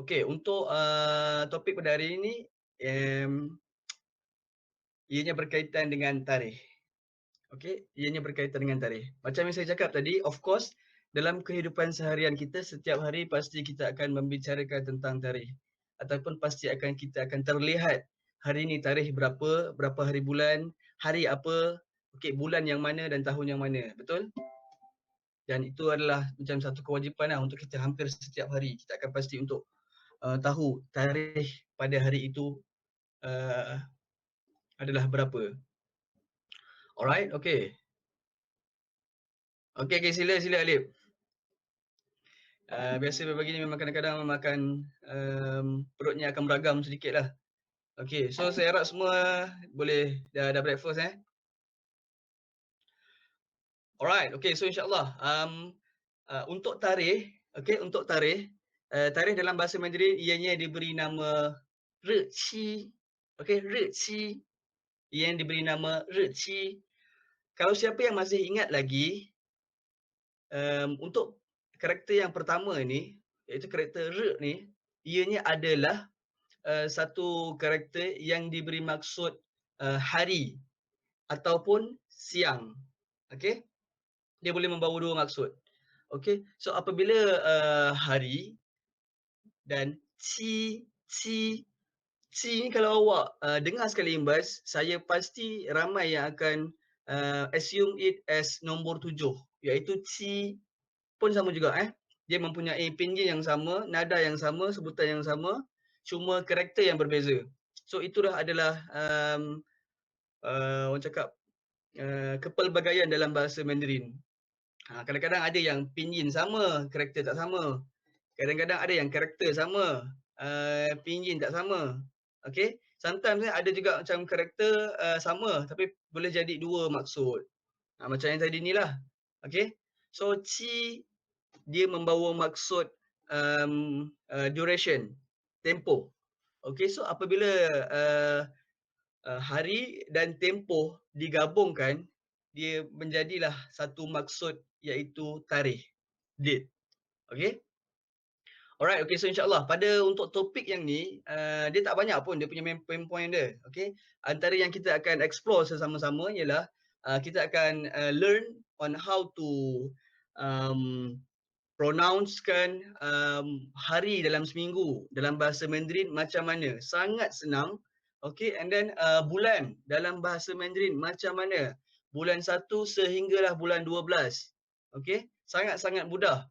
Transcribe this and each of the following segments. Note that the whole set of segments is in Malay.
Okey, untuk, topik pada hari ini, mmm, ianya berkaitan dengan tarikh. Okey, ianya berkaitan dengan tarikh. Macam yang saya cakap tadi, of course, dalam kehidupan seharian kita, setiap hari pasti kita akan membicarakan tentang tarikh. Ataupun pasti kita akan terlihat hari ini tarikh berapa, berapa hari bulan, hari apa, okey, bulan yang mana dan tahun yang mana, betul? Dan itu adalah macam satu kewajipanlah untuk kita hampir setiap hari. Kita akan pasti untuk, tahu tarikh pada hari itu, eee, adalah berapa. Alright, okey. Okey, okey, sila sila Alip. Biasa pagi ni memang kadang-kadang makan, perutnya akan beragam sedikitlah. Okey, so saya harap semua boleh dah breakfast, eh? Alright, okey, so insya-Allah, untuk tarikh, okey, untuk tarikh, tarikh dalam bahasa Mandarin ianya diberi nama Reqi, okey, Reqi, ia yang diberi nama Reqi. Kalau siapa yang masih ingat lagi, untuk karakter yang pertama ni, iaitu karakter Re ni, ianya adalah, satu karakter yang diberi maksud, hari ataupun siang. Okey? Dia boleh membawa dua maksud. Okey? So apabila, hari dan ci ni kalau awak, dengar sekali imbas, saya pasti ramai yang akan, assume it as nombor 7, iaitu ci pun sama juga, eh. Dia mempunyai pinyin yang sama, nada yang sama, sebutan yang sama, cuma karakter yang berbeza. So itulah adalah, orang cakap, kepelbagaian dalam bahasa Mandarin. Kadang-kadang ada yang pinyin sama, karakter tak sama. Kadang-kadang ada yang karakter sama, pinyin tak sama. Okey? Sometimes ada juga macam karakter, sama tapi boleh jadi dua maksud. Macam yang tadi ni lah. Okey? So, ci dia membawa maksud, duration, tempoh. Okey, so apabila, uh, hari dan tempoh digabungkan, dia menjadilah satu maksud iaitu tarikh, date. Okey? Alright, okay, so insyaAllah pada untuk topik yang ni, dia tak banyak pun dia punya main point dia, okay. Antara yang kita akan explore sesama-sama ialah, kita akan, learn on how to, um, pronounce-kan, hari dalam seminggu dalam bahasa Mandarin macam mana. Sangat senang, okay, and then, bulan dalam bahasa Mandarin macam mana. Bulan 1 sehinggalah bulan 12, okay. Sangat-sangat mudah.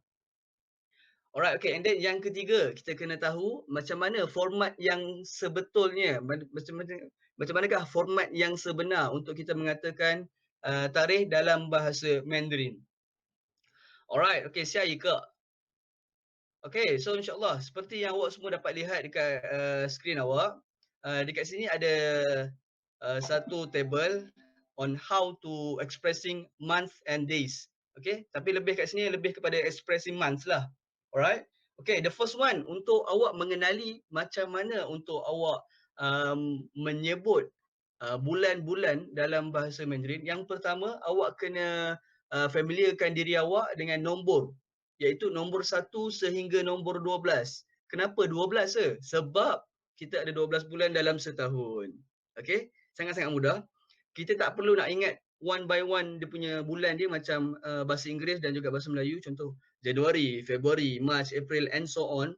Alright, okay, and then yang ketiga, kita kena tahu macam mana format yang sebetulnya, macam manakah format yang sebenar untuk kita mengatakan, tarikh dalam bahasa Mandarin. Alright, okay, siap ke? Okay, so insyaAllah seperti yang awak semua dapat lihat dekat, skrin awak, dekat sini ada, satu table on how to expressing month and days. Okay, tapi lebih kat sini lebih kepada expressing months lah. Alright. Okay, the first one untuk awak mengenali macam mana untuk awak, menyebut, bulan-bulan dalam bahasa Mandarin. Yang pertama, awak kena, familiarkan diri awak dengan nombor, iaitu nombor 1 sehingga nombor 12. Kenapa 12 je? Sebab kita ada 12 bulan dalam setahun. Okey? Sangat-sangat mudah. Kita tak perlu nak ingat one by one dia punya bulan dia macam, bahasa Inggeris dan juga bahasa Melayu. Contoh, Januari, Februari, Mac, April and so on.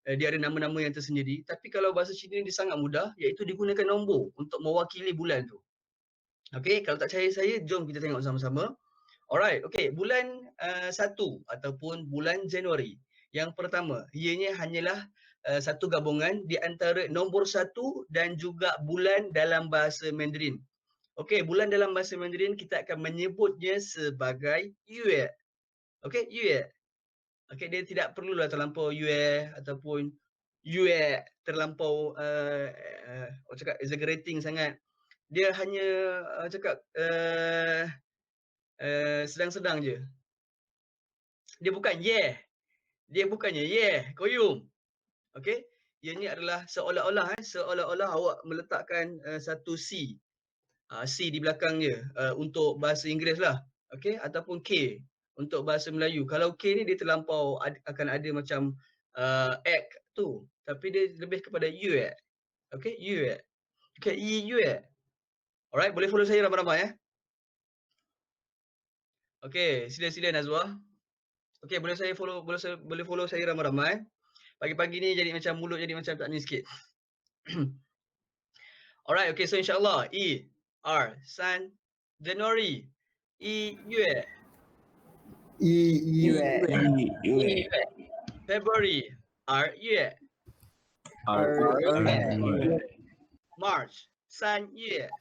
Dia ada nama-nama yang tersendiri. Tapi kalau bahasa Cina dia sangat mudah, iaitu digunakan nombor untuk mewakili bulan tu. Okey, kalau tak percaya saya, jom kita tengok sama-sama. Alright, okey. Bulan, 1 ataupun bulan Januari. Yang pertama, ianya hanyalah, satu gabungan di antara nombor 1 dan juga bulan dalam bahasa Mandarin. Okey, bulan dalam bahasa Mandarin kita akan menyebutnya sebagai Yue. Okey, Yue. Okey, dia tidak perlulah terlampau Yue ataupun Yue terlampau, orang cakap exaggerating sangat. Dia hanya, cakap, sedang-sedang je. Dia bukan yeah. Dia bukannya yeah, koyum. Okey? Ianya adalah seolah-olah awak meletakkan, satu C. C di belakangnya, untuk bahasa Inggeris lah. Okey? Ataupun K untuk bahasa Melayu. Kalau K ni dia terlampau akan ada macam, act tu. tapi dia lebih kepada yue. Okey, yue. Okey, yue. Alright, boleh follow saya ramai-ramai, eh. Okey, sila-sila Nazwa. Okey, boleh follow saya ramai-ramai. Pagi-pagi ni jadi macam mulut jadi macam tak ni sikit. Alright, okay, so insyaAllah. San, January. Yue. 1月1月February. Yue. 2月March. 3月。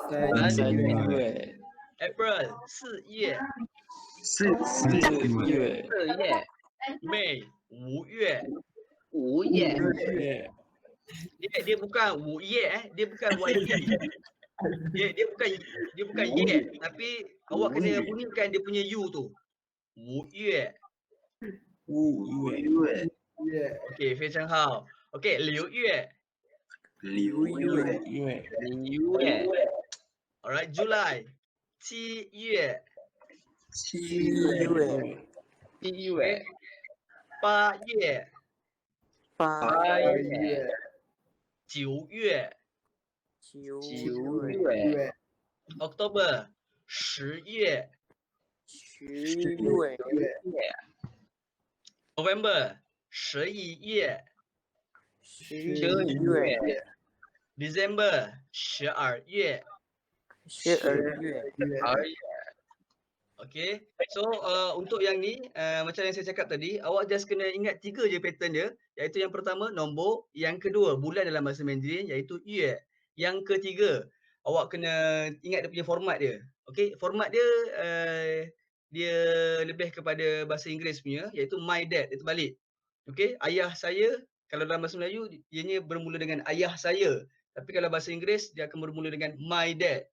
3月April. 4月。4月May. 5月。5月 Dia bukan 5月 dia bukan YE. Dia bukan ye, tapi awak kena bunyikan dia punya U tu. 5月。5月Okay, 非常好。Okay, 6月。6月 Alright, July. 7月。 7月8月。 8月9月。 9月 October. 10月。 10月 November. 11月。 11月 December. 12月。 12月 Okay, so untuk yang ni macam yang saya cakap tadi, awak just kena ingat 3 je pattern dia, iaitu yang pertama nombor, yang kedua bulan dalam bahasa Mandarin iaitu yue, yang ketiga awak kena ingat dia punya format dia. Okay, format dia dia lebih kepada bahasa Inggeris punya iaitu my dad, itu balik. Okay, ayah saya kalau dalam bahasa Melayu ianya bermula dengan ayah saya, tapi kalau bahasa Inggeris dia akan bermula dengan my dad.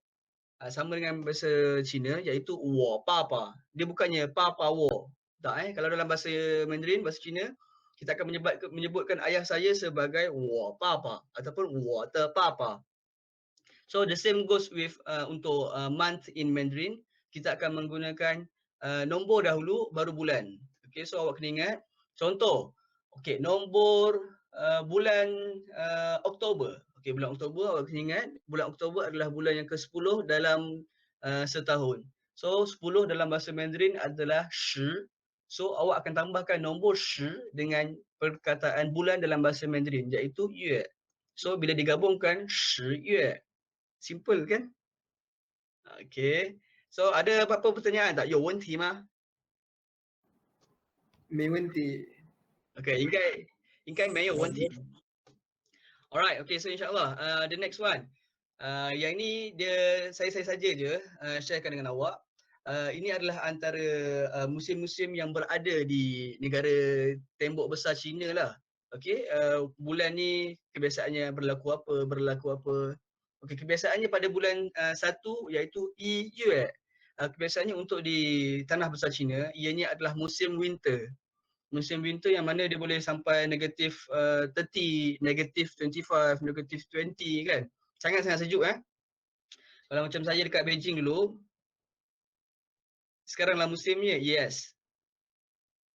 Sama dengan bahasa Cina iaitu wo papa. Dia bukannya papa wo. Tak. Kalau dalam bahasa Mandarin, bahasa Cina, kita akan menyebutkan ayah saya sebagai wo papa ataupun wo de papa. So the same goes with untuk month in Mandarin. Kita akan menggunakan nombor dahulu baru bulan. Okay, so awak kena ingat. Contoh, okay, nombor bulan Oktober. Okay, bulan Oktober awak kena ingat, bulan Oktober adalah bulan yang ke-10 dalam setahun. So 10 dalam bahasa Mandarin adalah shi. So awak akan tambahkan nombor shi dengan perkataan bulan dalam bahasa Mandarin iaitu yue. So bila digabungkan shi yue. Simple kan? Okay. So ada apa-apa pertanyaan tak? 有问题吗？没问题 Okay, 应该没有问题。Alright, okay, so insyaAllah the next one. Yang ni dia saya saja je sharekan dengan awak. Ini adalah antara musim-musim yang berada di negara tembok besar China lah. Okay, bulan ni kebiasaannya berlaku apa. Okay, kebiasaannya pada bulan 1 iaitu Yue. Kebiasaannya untuk di tanah besar China, ianya adalah musim winter. Musim winter yang mana dia boleh sampai negatif 30, negatif 25, negatif 20 kan. Sangat-sangat sejuk Kalau macam saya dekat Beijing dulu, sekaranglah musimnya, yes.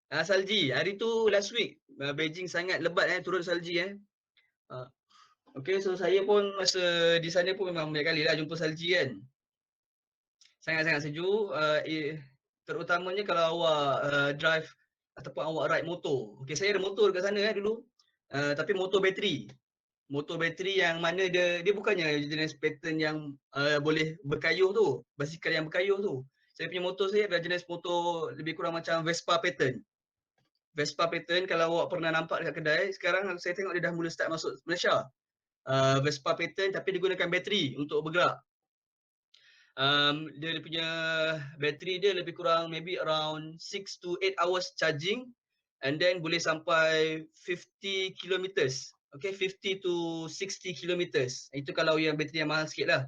Salji, hari tu last week, Beijing sangat lebat turun salji Okay, so saya pun masa di sana pun memang banyak kali lah jumpa salji kan. Sangat-sangat sejuk, terutamanya kalau awak drive ataupun awak ride motor. Okay, saya ada motor dekat sana dulu, tapi motor bateri. Motor bateri yang mana dia bukannya jenis pattern yang boleh berkayuh tu, basikal yang berkayuh tu. Saya punya motor saya adalah jenis motor lebih kurang macam Vespa pattern. Vespa pattern kalau awak pernah nampak dekat kedai, sekarang saya tengok dia dah mula start masuk Malaysia. Vespa pattern tapi digunakan bateri untuk bergerak. Dia punya bateri dia lebih kurang maybe around 6 to 8 hours charging and then boleh sampai 50 kilometers. Okay, 50 to 60 kilometers. Itu kalau yang bateri yang mahal sikit lah.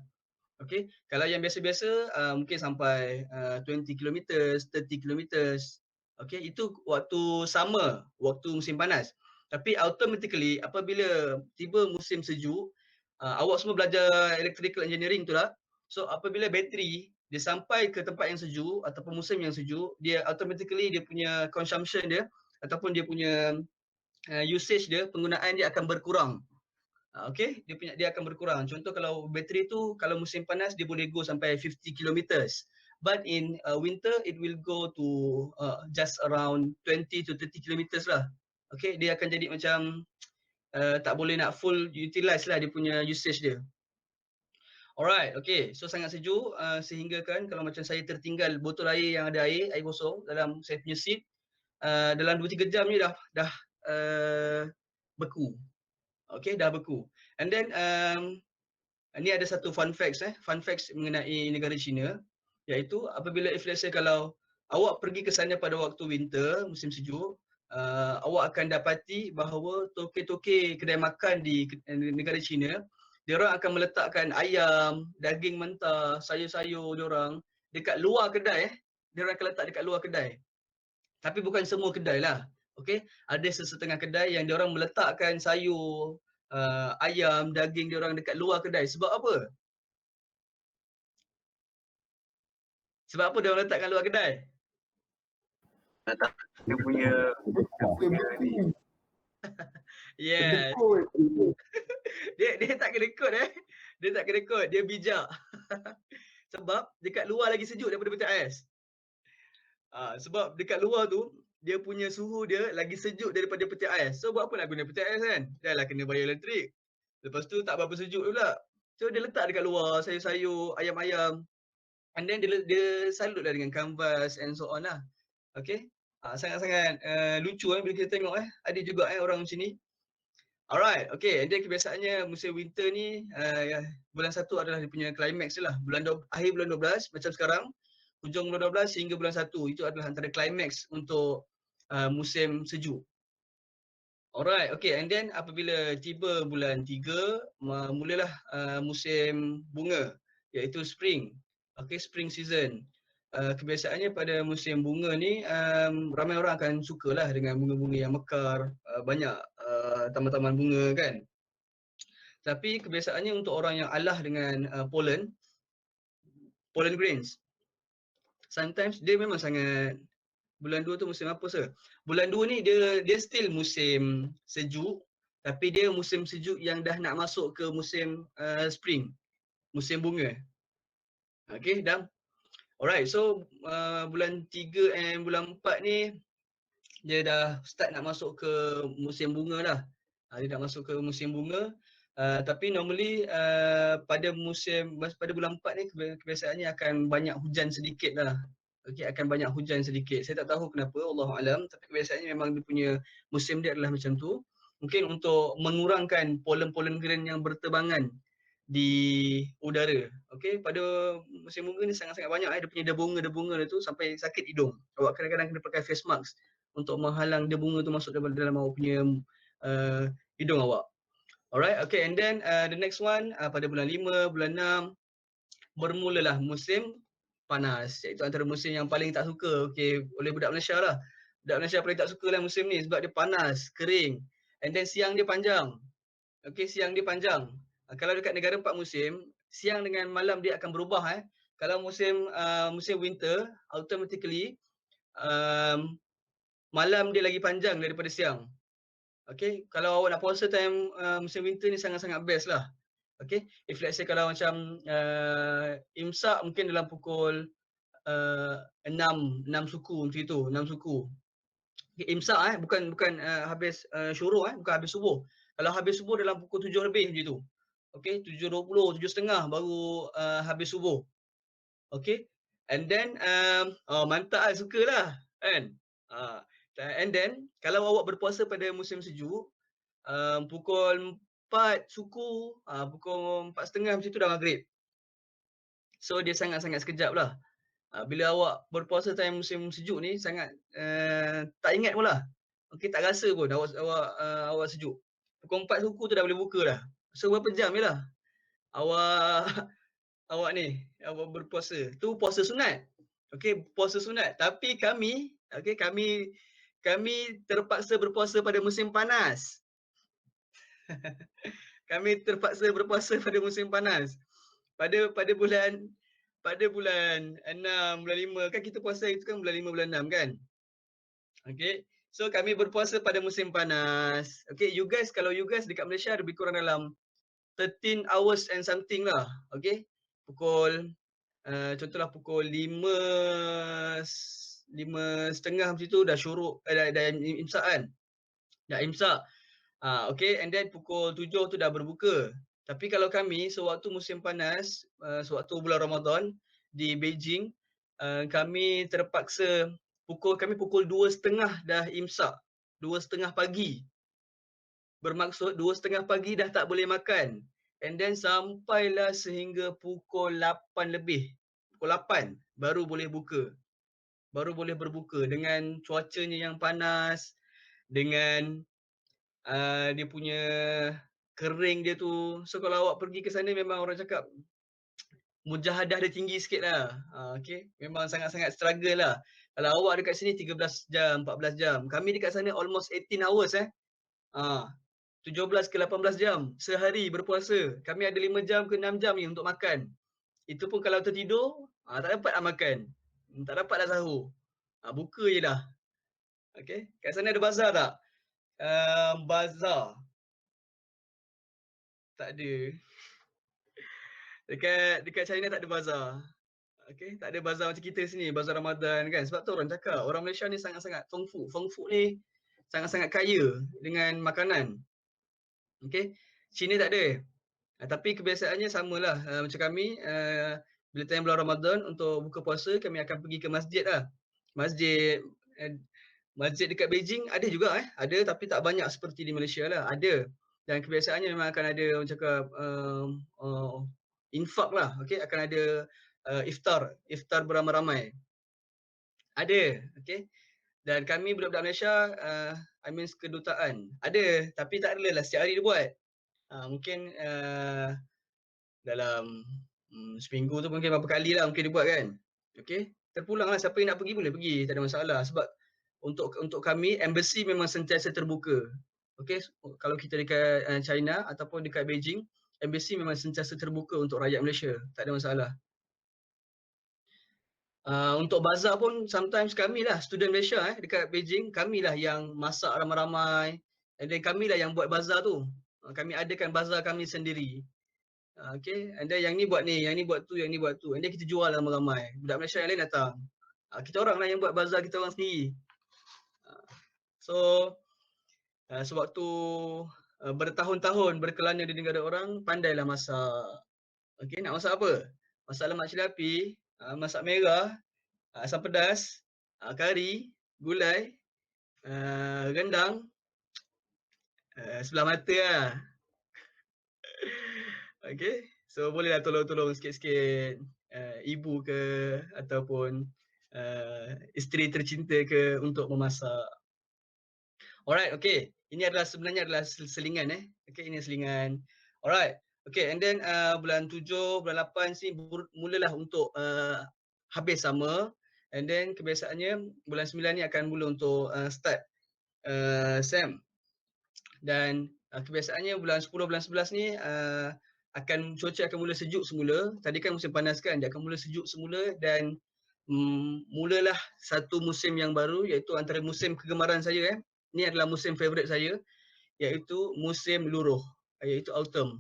Okay, kalau yang biasa-biasa mungkin sampai 20 kilometers, 30 kilometers. Okay, itu waktu summer, waktu musim panas. Tapi automatically apabila tiba musim sejuk, awak semua belajar electrical engineering tu lah. So apabila bateri dia sampai ke tempat yang sejuk ataupun musim yang sejuk, dia automatically dia punya consumption dia ataupun dia punya usage dia, penggunaan dia akan berkurang. Okey, dia akan berkurang. Contoh kalau bateri tu kalau musim panas dia boleh go sampai 50 kilometers. But in winter it will go to just around 20 to 30 kilometers lah. Okey, dia akan jadi macam tak boleh nak full utilize lah dia punya usage dia. Alright, okay. So sangat sejuk sehingga kan kalau macam saya tertinggal botol air yang ada air kosong dalam saya punya seat, dalam 2-3 jam ni dah beku. Okay, dah beku. And then ni ada satu fun facts fun facts mengenai negara China, iaitu apabila if let's say kalau awak pergi ke sana pada waktu winter, musim sejuk, awak akan dapati bahawa toke-toke kedai makan di negara China, diorang akan meletakkan ayam, daging mentah, sayur-sayur diorang dekat luar kedai diorang akan letak dekat luar kedai. Tapi bukan semua kedai lah. Okey, ada sesetengah kedai yang diorang meletakkan sayur, ayam, daging diorang dekat luar kedai. Sebab apa? Sebab apa diorang letakkan luar kedai? Tak dia punya ni. Yes. Dia tak kena kod Dia tak kena kod, dia bijak. Sebab dekat luar lagi sejuk daripada peti ais. Sebab dekat luar tu dia punya suhu dia lagi sejuk daripada peti ais. So buat apa nak guna peti ais kan? Dah lah kena bayar elektrik. Lepas tu tak berapa sejuk pula. So dia letak dekat luar sayur-sayur, ayam-ayam. And then dia salutlah dengan kanvas and so on lah. Okay. Sangat-sangat lucu bila kita tengok ada juga orang macam ni. Alright, okay. And then kebiasaannya musim winter ni bulan 1 adalah dia punya climax je lah. Akhir bulan 12 macam sekarang, hujung bulan 12 hingga bulan 1 itu adalah antara climax untuk musim sejuk. Alright, okay. And then apabila tiba bulan 3, mulalah musim bunga, iaitu spring. Okay, spring season. Kebiasaannya pada musim bunga ni ramai orang akan sukalah dengan bunga-bunga yang mekar, banyak taman-taman bunga kan. Tapi kebiasaannya untuk orang yang alah dengan pollen grains, sometimes dia memang sangat. Bulan 2 tu musim apa sir? Bulan 2 ni dia still musim sejuk, tapi dia musim sejuk yang dah nak masuk ke musim spring, musim bunga. Okay, dah. Alright, so bulan 3 and bulan 4 ni dia dah start nak masuk ke musim bunga dah. Dia dah masuk ke musim bunga. Tapi normally pada bulan 4 ni kebiasaannya akan banyak hujan sedikit lah. Okey, akan banyak hujan sedikit. Saya tak tahu kenapa, Allahualam, tapi kebiasaannya memang dia punya musim dia adalah macam tu. Mungkin untuk mengurangkan pollen grain yang berterbangan di udara. Okey, pada musim bunga ni sangat-sangat banyak dia punya debunga-debunga dia tu sampai sakit hidung. Awak kadang-kadang kena pakai face mask untuk menghalang debunga tu masuk dalam awak punya hidung awak. Alright, okay, and then the next one pada bulan 5, bulan 6 bermulalah musim panas. Iaitu antara musim yang paling tak suka oleh budak Malaysia lah. Budak Malaysia paling tak suka lah musim ni sebab dia panas, kering. And then siang dia panjang. Okay, siang dia panjang. Kalau dekat negara 4 musim, siang dengan malam dia akan berubah Kalau musim winter, automatically malam dia lagi panjang daripada siang. Okay, kalau awak nak puasa time musim winter ni sangat-sangat best lah. Okay, if let's say kalau macam imsak mungkin dalam pukul 6 suku macam itu, 6 suku. Okay, imsak bukan habis syuruk bukan habis subuh. Kalau habis subuh dalam pukul 7 lebih macam itu. Okay, 7.20, 7.30 baru habis subuh. Okay, and then mantap lah, sukalah kan. And then kalau awak berpuasa pada musim sejuk, pukul 4 suku, pukul 4.30 macam tu dah maghrib. So dia sangat-sangat sekejap lah. Bila awak berpuasa time musim sejuk ni sangat tak ingat pun lah. Okay, tak rasa pun awak sejuk. Pukul 4 suku tu dah boleh buka dah. So berapa jam je lah awak awak berpuasa. Tu puasa sunat. Okay, puasa sunat. Tapi kami terpaksa berpuasa pada musim panas. Kami terpaksa berpuasa pada musim panas. Pada bulan 6, bulan 5 kan kita puasa itu kan bulan 5, bulan 6 kan. Okey. So kami berpuasa pada musim panas. Okay, kalau you guys dekat Malaysia lebih kurang dalam 13 hours and something lah. Okay. Pukul contohlah pukul 5.30 macam tu dah syuruk, dah imsak kan. Dah imsak. Okay, and then pukul 7 tu dah berbuka. Tapi kalau kami sewaktu musim panas, sewaktu bulan Ramadan di Beijing, kami terpaksa kami pukul 2.30 dah imsak. 2.30 pagi. Bermaksud 2.30 pagi dah tak boleh makan. And then sampailah sehingga pukul 8 lebih. Pukul 8 baru boleh buka. Baru boleh berbuka dengan cuacanya yang panas, dengan dia punya kering dia tu. So kalau awak pergi ke sana memang orang cakap mujahadah dia tinggi sikit lah. Okay. Memang sangat-sangat struggle lah. Kalau awak dekat sini 13 jam, 14 jam. Kami dekat sana almost 18 hours 17 ke 18 jam sehari berpuasa. Kami ada 5 jam ke 6 jam ni untuk makan. Itu pun kalau tertidur, tak dapat nak makan. Tak dapat nak sahur. Buka je dah. Okay. Kat sana ada bazar tak? Bazar. Tak ada. Dekat China tak ada bazar. Okay. Tak ada bazar macam kita sini, bazar Ramadan kan. Sebab tu orang cakap, orang Malaysia ni sangat-sangat fengfu. Fengfu ni sangat-sangat kaya dengan makanan. Okay. China tak ada. Tapi kebiasaannya samalah macam kami bila time bulan Ramadan untuk buka puasa kami akan pergi ke masjid lah. Masjid masjid dekat Beijing ada juga ada tapi tak banyak seperti di Malaysia lah. Ada. Dan kebiasaannya memang akan ada orang cakap infak lah. Okey, akan ada iftar beramai-ramai. Ada, okey. Dan kami budak-budak Malaysia kedutaan ada tapi tak adalah setiap hari dia buat. Mungkin dalam seminggu tu mungkin berapa kali lah mungkin dia buat kan. Okey, terpulang lah siapa yang nak pergi boleh pergi, tak ada masalah. Sebab untuk kami embassy memang sentiasa terbuka. Okey, kalau kita dekat China ataupun dekat Beijing, embassy memang sentiasa terbuka untuk rakyat Malaysia, tak ada masalah. Untuk bazar pun sometimes kamilah student Malaysia dekat Beijing, kamilah yang masak ramai-ramai and then kamilah yang buat bazar tu. Kami adakan bazar kami sendiri. Okay, and then yang ni buat ni, yang ni buat tu, yang ni buat tu. And then kita jual ramai-ramai. Budak Malaysia yang lain datang. Kita orang lah yang buat bazar kita orang sendiri. So, sewaktu bertahun-tahun berkelana di negara orang, pandailah masak. Okay, nak masak apa? Masak lemak cili api, masak merah, asam pedas, kari, gulai, rendang, sebelah mata lah. Okay, so bolehlah tolong-tolong sikit-sikit ibu ke ataupun isteri tercinta ke untuk memasak. Alright, okay. Ini sebenarnya adalah selingan Okay, ini selingan. Alright. Okay, and then bulan 7, bulan 8 sini mulalah untuk habis sama. And then kebiasaannya bulan 9 ni akan mula untuk start SEM. Dan kebiasaannya bulan 10, bulan 11 ni cuaca akan mula sejuk semula. Tadi kan musim panas kan, dia akan mula sejuk semula dan mulalah satu musim yang baru iaitu antara musim kegemaran saya Ini adalah musim favourite saya iaitu musim luruh, iaitu autumn.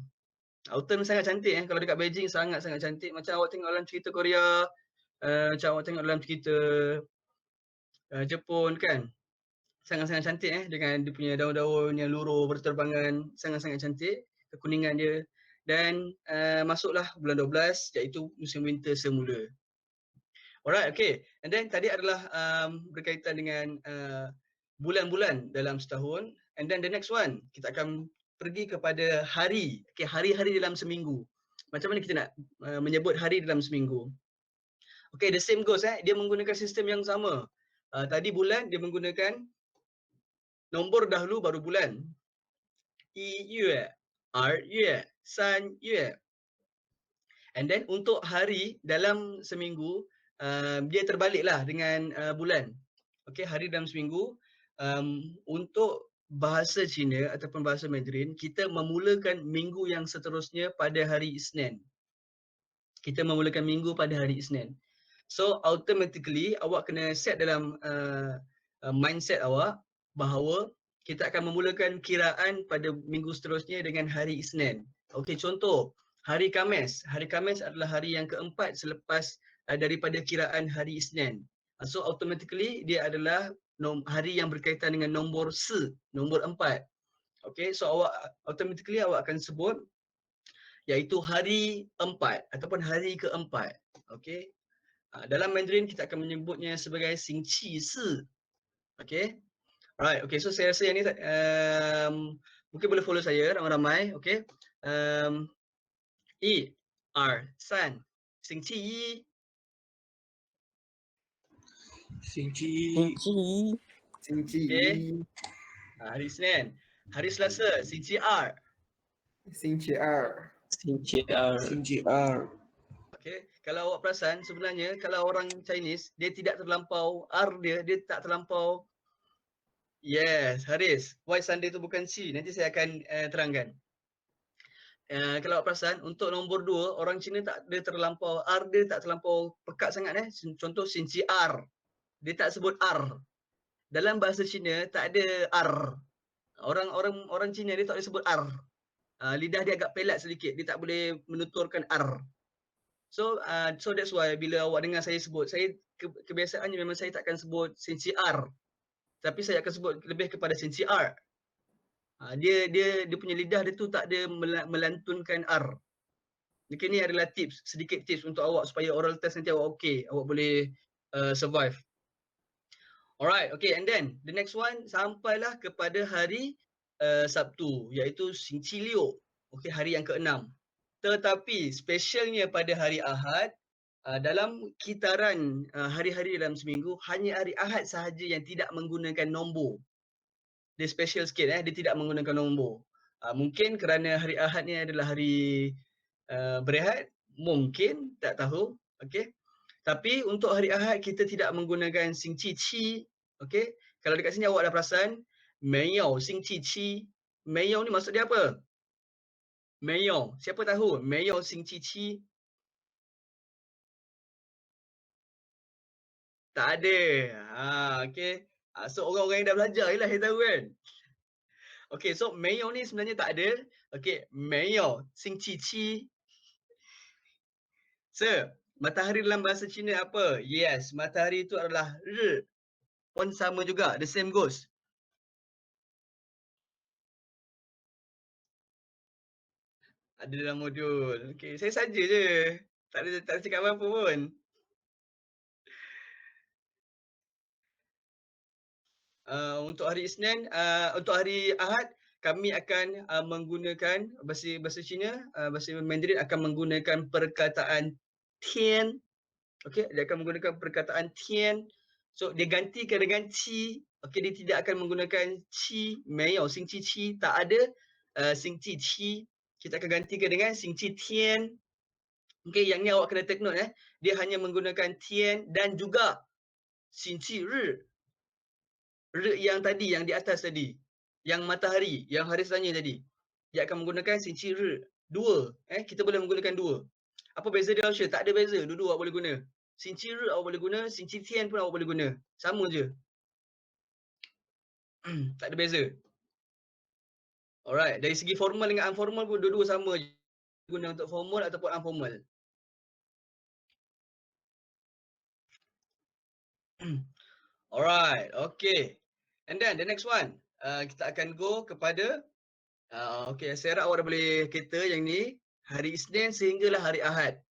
Autumn sangat cantik kalau dekat Beijing sangat-sangat cantik macam awak tengok dalam cerita Korea, macam awak tengok dalam cerita Jepun kan. Sangat-sangat cantik dengan dia punya daun-daun yang luruh berterbangan, sangat-sangat cantik kekuningan dia dan masuklah bulan 12 iaitu musim winter semula. Alright, okay. And then tadi adalah berkaitan dengan bulan-bulan dalam setahun. And then the next one, kita akan pergi kepada hari. Okay, hari-hari dalam seminggu. Macam mana kita nak menyebut hari dalam seminggu? Okay, the same goes. Dia menggunakan sistem yang sama. Tadi bulan dia menggunakan nombor dahulu baru bulan. 1月、2月、3月. And then untuk hari dalam seminggu, dia terbaliklah dengan bulan. Okay, hari dalam seminggu. Untuk bahasa Cina ataupun bahasa Mandarin, kita memulakan minggu yang seterusnya pada hari Isnin. Kita memulakan minggu pada hari Isnin. So automatically awak kena set dalam mindset awak, bahawa kita akan memulakan kiraan pada minggu seterusnya dengan hari Isnin. Okey, contoh, hari Khamis. Hari Khamis adalah hari yang keempat selepas daripada kiraan hari Isnin. So automatically dia adalah hari yang berkaitan dengan nombor se, nombor 4. Okey, so awak automatically awak akan sebut iaitu hari 4 ataupun hari keempat. Okey. Dalam Mandarin kita akan menyebutnya sebagai Xing Qi Si. Okey. Alright, okay. So saya rasa yang ni mungkin boleh follow saya ramai-ramai, okay. 1、2、3，星期一，星期星一、期一、星期 okay. 一、 Hari Senin. Hari Selasa, 星期二。星期二、星期二、星期二、 Okay. Kalau awak perasan sebenarnya kalau orang Chinese dia tidak terlampau dia tak terlampau. Yes, Haris. Why Sunday tu bukan si? Nanti saya akan terangkan. Kalau awak perasan untuk nombor 2 orang Cina tak ada terlampau dia tak terlampau pekat sangat Contoh Xinqi R. Dia tak sebut R. Dalam bahasa Cina tak ada R. Orang Cina dia tak boleh sebut R. Lidah dia agak pelat sedikit, dia tak boleh menuturkan R. So that's why bila awak dengar saya sebut, saya kebiasaannya memang saya takkan sebut Xinqi R. Tapi saya akan sebut lebih kepada Xinqi R. Dia punya lidah dia tu tak ada melantunkan R. Mungkin ni adalah sedikit tips untuk awak supaya oral test nanti awak okey, awak boleh survive. Alright, okay, and then the next one sampailah kepada hari Sabtu iaitu Xingqi Liu. Okey, hari yang ke-6. Tetapi specialnya pada hari Ahad, dalam kitaran hari-hari dalam seminggu hanya hari Ahad sahaja yang tidak menggunakan nombor. Dia special sikit dia tidak menggunakan nombor. Mungkin kerana hari Ahad ni adalah hari berehat, mungkin tak tahu, okey. Tapi untuk hari Ahad kita tidak menggunakan Xing Qi Qi, okey. Kalau dekat sini awak dah perasan, Meiyou Xing Qi Qi. Meiyou ni maksud dia apa? Meiyou, siapa tahu? Meiyou Xing Qi Qi. Tak ada. Okey. So orang-orang yang dah belajar je lah yang tahu kan. Okey, so Meiyou ni sebenarnya tak ada. Okey, Meiyou Xing Qi Qi. Matahari dalam bahasa Cina apa? Yes, matahari itu adalah Ri. Pun sama juga, the same goes. Ada dalam modul. Okey, saya saja je. Tak ada cakap apa-apa pun. Untuk hari Isnin, untuk hari Ahad kami akan menggunakan bahasa Cina, bahasa Mandarin akan menggunakan perkataan tian. Okey, dia akan menggunakan perkataan tian. So dia gantikan dengan qi. Okey, dia tidak akan menggunakan qi, meiyou xing qi qi, tak ada xing qi qi. Kita akan gantikan dengan xing qi tian. Okey, yang ni awak kena take note Dia hanya menggunakan tian dan juga xing qi ri. Ri yang tadi, yang di atas tadi. Yang matahari, yang Haris tanya tadi. Dia akan menggunakan xing qi ri. Dua, kita boleh menggunakan dua. Apa beza dia, Syed? Tak ada beza, dua-dua awak boleh guna. Xing qi ri awak boleh guna, xing qi tian pun awak boleh guna. Sama je. Tak ada beza. Alright, dari segi formal dengan unformal pun dua-dua sama je. Guna untuk formal ataupun unformal. Alright, okay. And then the next one, kita akan go kepada okay, saya harap awak dah boleh kereta yang ni hari Isnin sehinggalah hari Ahad.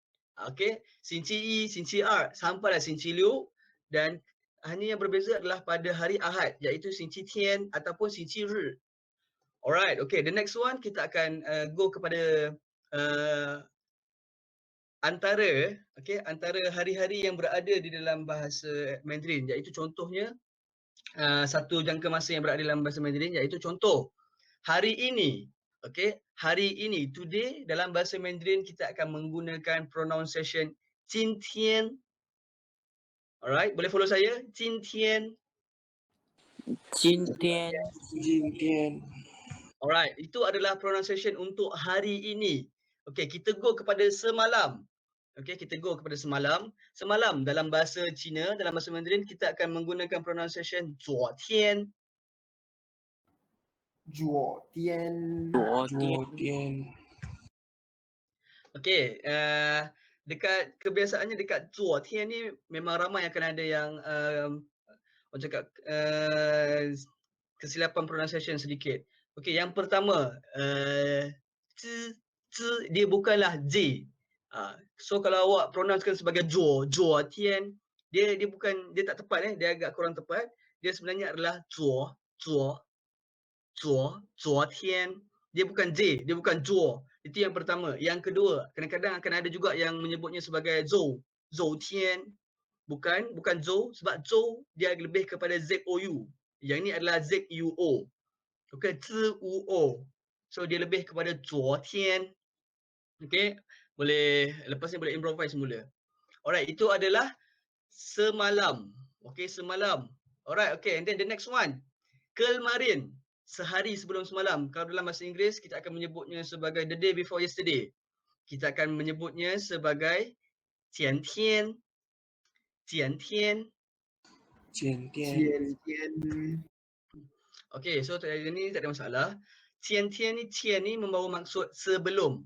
Okay, Xinqi Yi, Xinqi Er sampailah Xinqi Liu dan hanya yang berbeza adalah pada hari Ahad iaitu Xinqi Tian ataupun Xinqi Ri. Alright, okay, the next one kita akan go kepada antara hari-hari yang berada di dalam bahasa Mandarin iaitu contohnya satu jangka masa yang berada dalam bahasa Mandarin iaitu contoh hari ini. Okey, hari ini, today dalam bahasa Mandarin kita akan menggunakan pronunciation 今天. Alright, boleh follow saya? 今天. 今天、今天、 Alright, itu adalah pronunciation untuk hari ini. Okey, kita go kepada semalam. Okey, kita go kepada semalam. Semalam dalam bahasa Cina, dalam bahasa Mandarin kita akan menggunakan pronunciation 昨天.昨天，昨天，昨天，Okey, dekat kebiasaannya dekat 昨天 ni memang ramai akan ada yang orang cakap kesilapan pronunciation sedikit. Okey, yang pertama, zi zi dia bukanlah J. So kalau awak pronouncekan sebagai 昨天, dia bukan, dia tak tepat, dia agak kurang tepat. Dia sebenarnya adalah 昨天. Dia bukan J, dia bukan 昨. Itu yang pertama. Yang kedua, kadang-kadang akan ada juga yang menyebutnya sebagai zou天. Bukan zou, sebab zou dia lebih kepada ZOU. Yang ini adalah ZUO. Okey, ZUO. So dia lebih kepada 昨天. Okey, boleh lepas ni boleh improvise mula. Alright, itu adalah semalam. Okey, semalam. Alright, okay, and then the next one. Kemarin, sehari sebelum semalam. Kalau dalam bahasa Inggeris kita akan menyebutnya sebagai the day before yesterday. Kita akan menyebutnya sebagai 前天. 前天，前天， Okey, so ini tak ada masalah. 前天ni membawa maksud sebelum.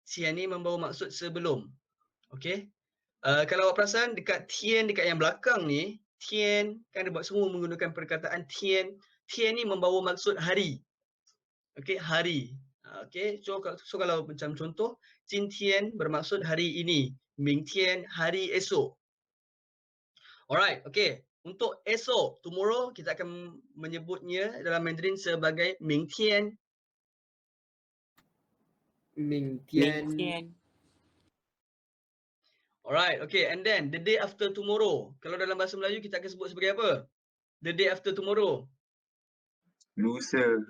前 ni membawa maksud sebelum. Okey. Kalau awak perasan dekat tian dekat yang belakang ni, tian kan dia buat semua menggunakan perkataan tian. Tian ni membawa maksud hari. Okey, hari. Okey, so kalau macam contoh, 今天 bermaksud hari ini, 明天 hari esok. Alright, okay. Untuk esok, tomorrow, kita akan menyebutnya dalam Mandarin sebagai 明天. 明明天，天， Alright, okay. And then, the day after tomorrow. Kalau dalam bahasa Melayu, kita akan sebut sebagai apa? The day after tomorrow. lusa,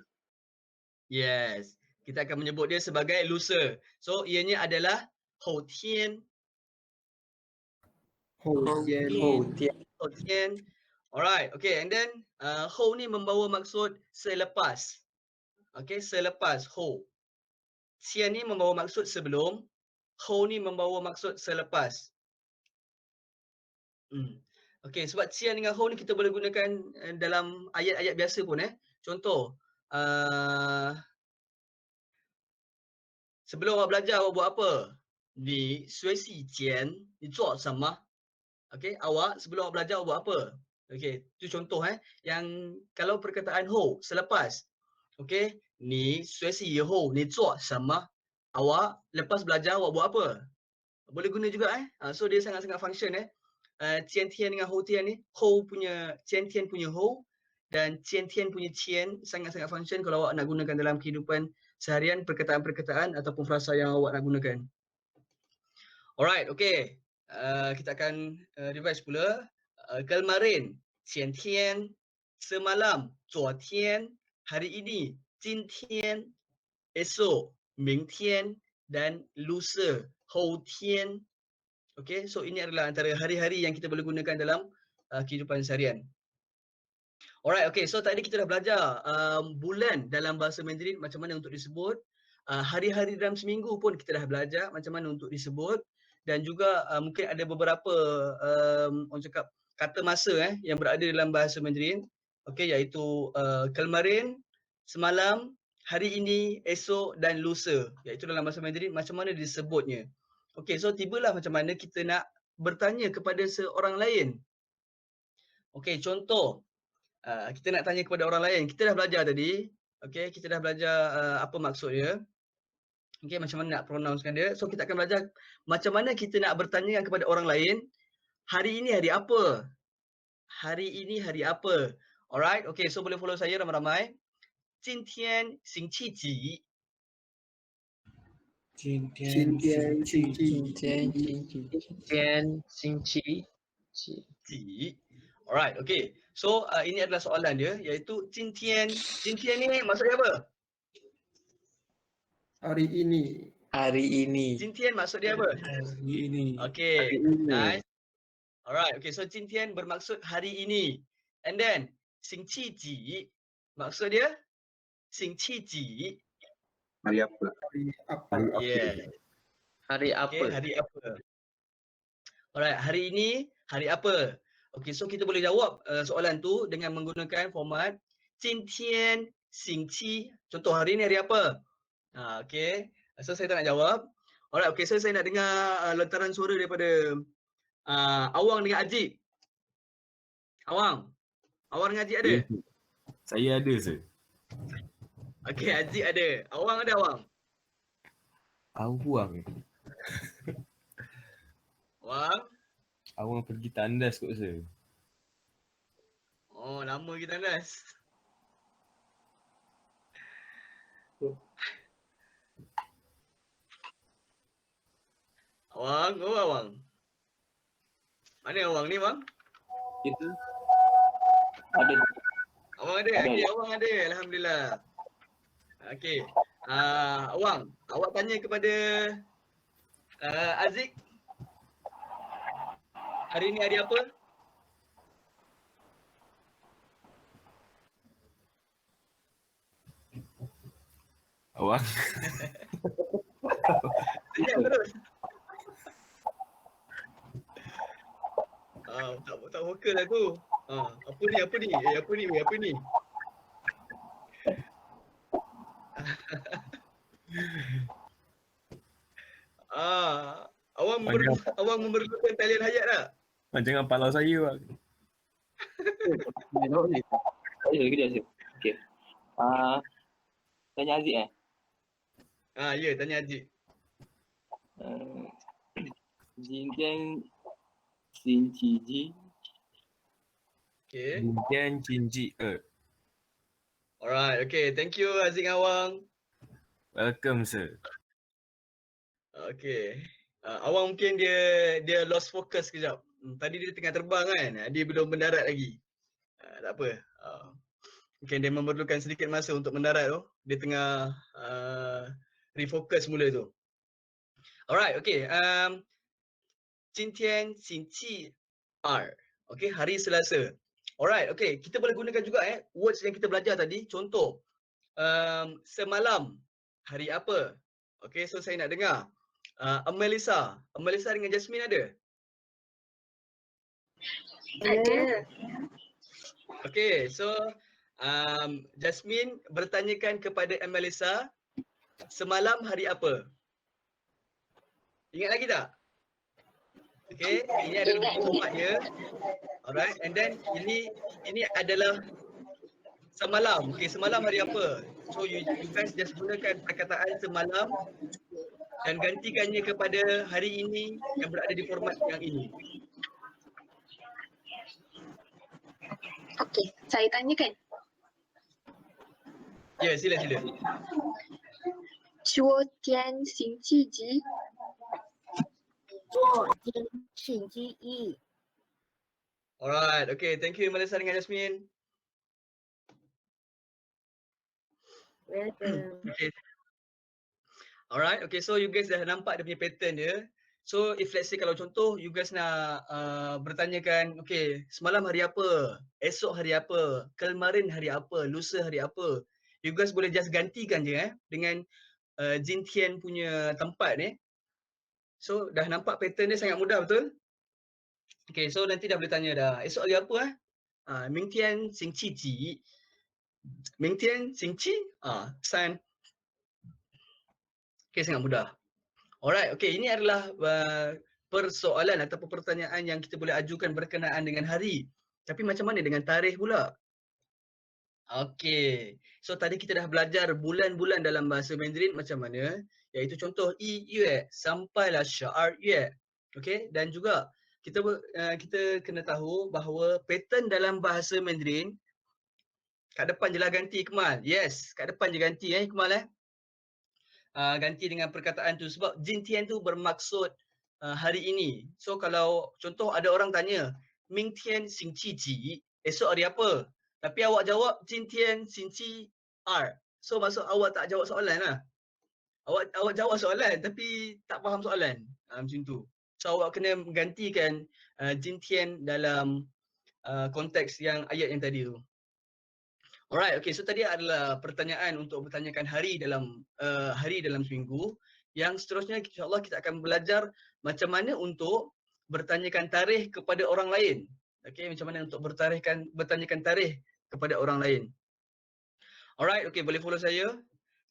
Yes. Kita akan menyebut dia sebagai lusa. So, ianya adalah 后天. 后天，后天，后天. Alright, okay. And then, 后ni membawa maksud selepas. Okay, selepas, 后. 前 ni membawa maksud sebelum. 后 ni membawa maksud selepas. Okay, sebab 前 dengan 后 ni kita boleh gunakan dalam ayat-ayat biasa pun. Contoh, sebelum awak belajar, awak buat apa? Ni 学习前你做什么? Okay, awak sebelum awak belajar awak buat apa? Okay, itu contoh yang kalau perkataan 后 selepas. Okay, ni 学习以后你做什么? Awak lepas belajar awak buat apa? Boleh guna juga So dia sangat-sangat function 前天 dengan 后天 ni, 后 punya 前天 punya 后 dan 前天 punya 前 sangat-sangat function kalau awak nak gunakan dalam kehidupan seharian, perkataan-perkataan ataupun frasa yang awak nak gunakan. Alright, okay. Kita akan revise pula. Kemarin, 前天, semalam, 昨天, hari ini, 今天, esok, 明天 dan lusa, 后天. Okay, so ini adalah antara hari-hari yang kita boleh gunakan dalam kehidupan seharian. Alright, okay, so tadi kita dah belajar bulan dalam bahasa Mandarin macam mana untuk disebut. Hari-hari dalam seminggu pun kita dah belajar macam mana untuk disebut. Dan juga mungkin ada beberapa orang cakap kata masa yang berada dalam bahasa Mandarin. Okay, iaitu kemarin, semalam, hari ini, esok dan lusa. Iaitu dalam bahasa Mandarin macam mana disebutnya. Okay, so tibalah macam mana kita nak bertanya kepada seorang lain. Okay, contoh. Kita nak tanya kepada orang lain. Kita dah belajar tadi. Okay, kita dah belajar apa maksud dia. Okay, macam mana nak pronouncekan dia. So, kita akan belajar macam mana kita nak bertanya kepada orang lain. Hari ini hari apa? Hari ini hari apa? Alright, okay. So, boleh follow saya ramai-ramai. 今天星期几? 今今天天星期天星期几？几? Alright, okay. So, ini adalah soalan dia, iaitu 今天. 今天 ni maksudnya apa? hari ini, hari ini, 今天 maksud dia apa? hari ini, Okay, hari ini, nice. Alright, okay. So, 今天 bermaksud hari ini. And then, 星期几 maksud dia? 星期几? hari apa? hari apa, Yeah. Hari Okay, apa? hari apa? Alright, hari ini hari apa? Okay, so kita boleh jawab soalan tu dengan menggunakan format 今天 Xingqi. Contoh hari ni hari apa? Okey. So saya tak nak jawab. Alright, okey. So saya nak dengar lontaran suara daripada Awang dengan Aziz. Awang. Awang dengan Aziz ada? Ya, sir. Saya ada, sir. Okey, Aziz ada. Awang ada, Awang? Awang. Awang? Awang pergi tandas kot, sir. Oh, lama kita tandas. Awang, oh Awang. Mana Awang ni, Bang? Itu ada. Awang ada? Ada. Okey, Awang ada. Alhamdulillah. Okey. Awang, awak tanya kepada Aziz. Hari ni hari apa? Awang. Senyap terus. Tak vokal aku. Apa ni? Apa ni? Apa ni? Awang memerlukan talian hayat tak? Jangan palau saya, bang. Kejap, sir. Okey. Tanya Aziz Ya, tanya Aziz. Jintian Sinci Ji. Okey. Jintian Jinji Alright, okay. Thank you Aziz dengan Awang. Welcome, sir. Okay. Awang mungkin dia lost focus kejap. Tadi dia tengah terbang kan. Dia belum mendarat lagi. Tak apa. Mungkin dia memerlukan sedikit masa untuk mendarat tu. Dia tengah refocus mula tu. Alright, okay. Jintian Xingqi Er. Okay, hari Selasa. Alright, okay. Kita boleh gunakan juga words yang kita belajar tadi. Contoh, semalam hari apa? Okay, so saya nak dengar. Melissa dengan Jasmine ada? Ada. Okay, so Jasmine bertanyakan kepada Melissa, semalam hari apa? Ingat lagi tak? Okay, ini adalah tempatnya. Alright, and then ini adalah semalam. Okay, semalam hari apa? So you guys just gunakan perkataan semalam dan gantikannya kepada hari ini yang berada di format yang ini. Okey, saya tanyakan. Ya, sila. 昨天星期几？昨天星期一， Alright, okay. Thank you Melissa dengan Jasmine. welcome。 Okay. Alright, okay. So you guys dah nampak dia punya pattern dia. So if let's say kalau contoh you guys nak bertanyakan, okay, semalam hari apa? Esok hari apa? Kemarin hari apa? Lusa hari apa? You guys boleh just gantikan je dengan Jintian punya tempat ni. So dah nampak pattern dia sangat mudah, betul? Okay, so nanti dah boleh tanya dah. Esok hari apa? Mingtian Xingqi Ji. Mingtian Xingqi? San. Okay, sangat mudah. Alright, okay. Ini adalah persoalan ataupun pertanyaan yang kita boleh ajukan berkenaan dengan hari. Tapi macam mana dengan tarikh pula? Okay. So tadi kita dah belajar bulan-bulan dalam bahasa Mandarin macam mana. Iaitu contoh yi yue sampailah syaar yue. Okay. Dan juga kita kena tahu bahawa pattern dalam bahasa Mandarin kat depan je lah ganti Ikmal. Yes, kat depan je ganti Ikmal ganti dengan perkataan tu sebab Jintian tu bermaksud hari ini. So kalau contoh ada orang tanya, Mingtian Xingqi Ji, esok hari apa? Tapi awak jawab Jintian Xingqi Er. So maksud awak tak jawab soalan lah. Awak jawab soalan tapi tak faham soalan. Macam tu. So awak kena gantikan Jintian dalam konteks yang ayat yang tadi tu. Alright, okay. So tadi adalah pertanyaan untuk bertanyakan hari dalam seminggu. Yang seterusnya insyaAllah kita akan belajar macam mana untuk bertanyakan tarikh kepada orang lain. Okay, macam mana untuk bertanyakan tarikh kepada orang lain. Alright, okay, boleh follow saya.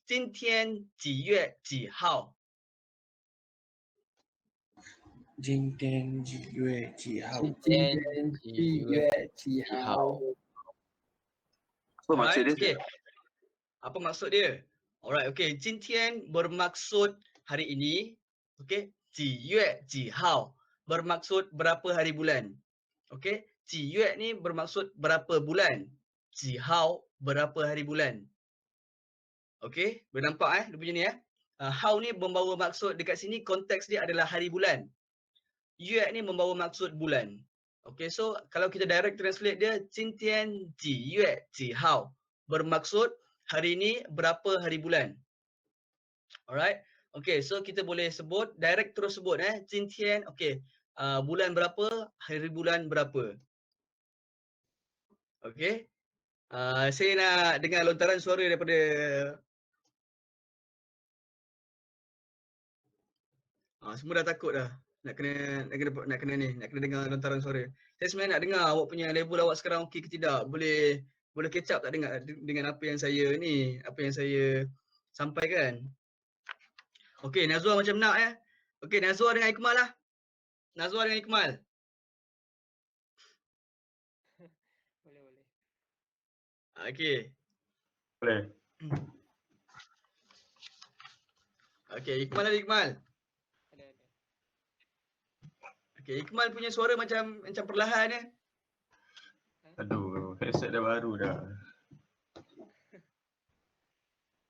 今天几月几号？今天几月几号？今今天天几几月月几几号？号？ Apa maksud Alright, dia? okay. Apa maksud dia? Alright, okay. 今天 bermaksud hari ini. Okay. 几月几号 bermaksud berapa hari bulan. Okay. 几月ni bermaksud berapa bulan. 几号 berapa hari bulan. Okay. Boleh nampak dia punya ni how ni membawa maksud dekat sini konteks dia adalah hari bulan. Yue ni membawa maksud bulan. Okay, so kalau kita direct translate dia 今天几月几号 bermaksud hari ni berapa hari bulan. Alright. Okay, so kita boleh sebut direct terus sebut 今天 okay. Bulan berapa, hari bulan berapa. Okay. Saya nak dengar lontaran suara daripada semua dah takut dah. Nak kena dengar lontaran suara. Saya sebenarnya nak dengar awak punya level awak sekarang okey ke tidak. Boleh catch up tak dengan apa yang saya ni, apa yang saya sampaikan. Okey, Nazwa macam nak Okey, Nazwa dengan Ikmal lah. Nazwa dengan Ikmal. Boleh. Okey. Boleh. Okey, Ikmal ada Ikmal. Ada. Okey, Ikmal punya suara macam perlahan Aduh, headset dah baru dah.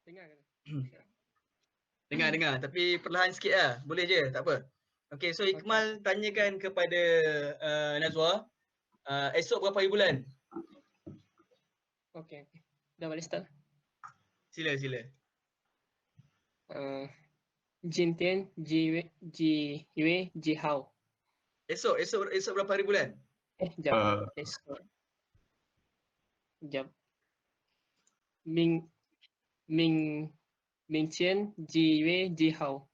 Dengar ke? Dengar tapi perlahan sikit lah. Boleh je, tak apa. Okey, so Ikmal tanyakan kepada Nazwa, esok berapa hari bulan? Okey. Dah boleh start. Sila. 今天几月几号？ Esok berapa hari bulan? Jap. Esok. Jap. 明天几月几号？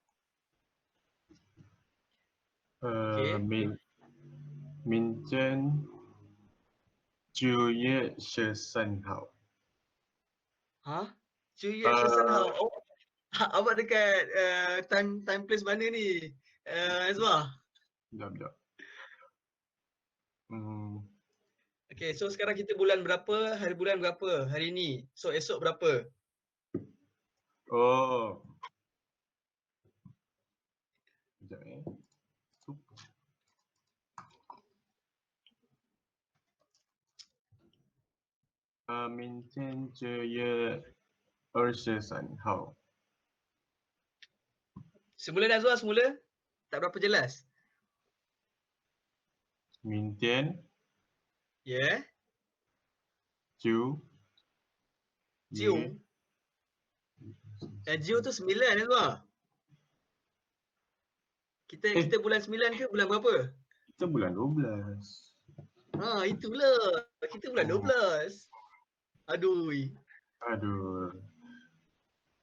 明天9月13号。 Ha? 9月13号. Oh, awak dekat time place mana ni? Nazwa. Sekejap. Okay, so sekarang kita bulan berapa, hari bulan berapa hari ni? So esok berapa? Oh. Sekejap Lupa.明天9月23号。 Semula Nazwa, semula? Tak berapa jelas. 明天 Yeah. 9 Jiu. Jiu tu 9 Nazwa. Kita bulan 9 ke bulan berapa? Kita bulan 12. Itulah. Kita bulan 12. Aduh.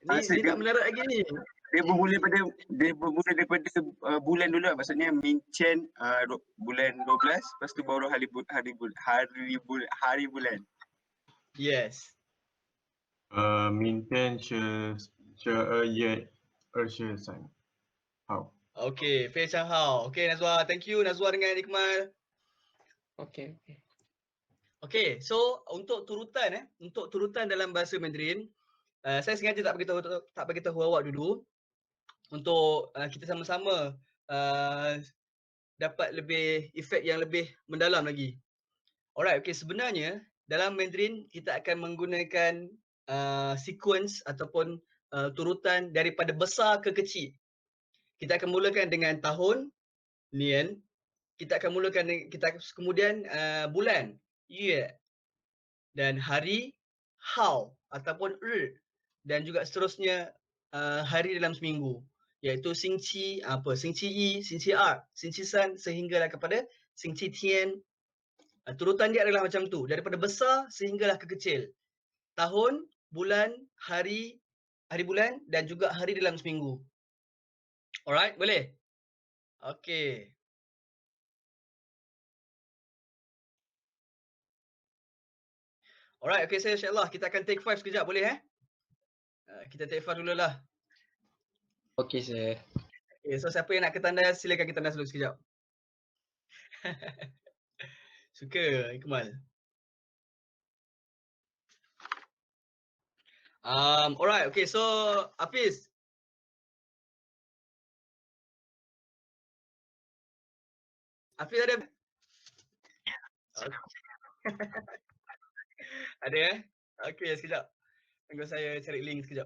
Ni tak menarik lagi ni. Dia bermula daripada bulan dulu lah. Maksudnya Mincen bulan 12, lepas tu baru hari bulan. Yes. 明天是12月23号。 Okay, 非常好. Okay Nazwa, thank you Nazwa dengan Ikmal. Okey. Okay, so untuk turutan dalam bahasa Mandarin, saya sengaja tak bagi tahu awak dulu untuk kita sama-sama dapat lebih efek yang lebih mendalam lagi. Alright, okay, sebenarnya dalam Mandarin kita akan menggunakan sequence ataupun turutan daripada besar ke kecil. Kita akan mulakan dengan tahun, nian. Kita kemudian bulan, yue, dan hari, hao ataupun dan juga seterusnya hari dalam seminggu, iaitu Xingqi, Xingqi Yi, Xingqi Er, Xingqi San sehinggalah kepada Xingqi Tian. Turutan dia adalah macam tu, daripada besar sehinggalah ke kecil. Tahun, bulan, hari bulan dan juga hari dalam seminggu. Alright, boleh? Okay. Alright, okay, saya insyaAllah kita akan take 5 sekejap, boleh kita take 5 dululah. Okey, sir. Okay, so siapa yang nak ketandas, silakan ketandas dulu sekejap. Suka Ikmal. Alright, okay, so Hafiz. Hafiz ada? Ada Okay, sekejap. Tunggu saya cari link sekejap.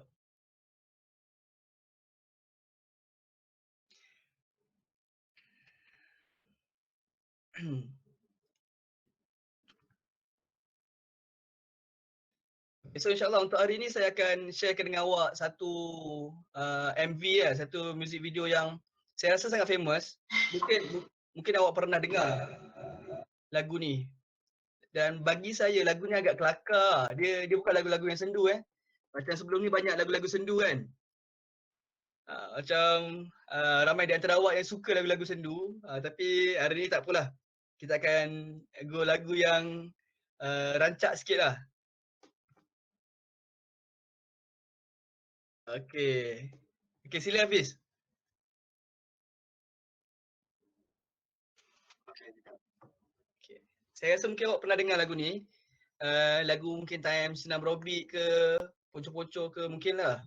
So insyaAllah untuk hari ni saya akan sharekan dengan awak satu MV satu music video yang saya rasa sangat famous. Mungkin awak pernah dengar lagu ni. Dan bagi saya lagu ni agak kelakar. Dia bukan lagu-lagu yang sendu Macam sebelum ni banyak lagu-lagu sendu kan. Macam ramai di antara awak yang suka lagu-lagu sendu. Tapi hari ni tak apalah. Kita akan go lagu yang rancak sikit lah. Okay, sila Hafiz. Okay. Saya rasa mungkin awak pernah dengar lagu ni. Lagu mungkin time Senam Robik ke, Ponco-Ponco ke mungkin lah.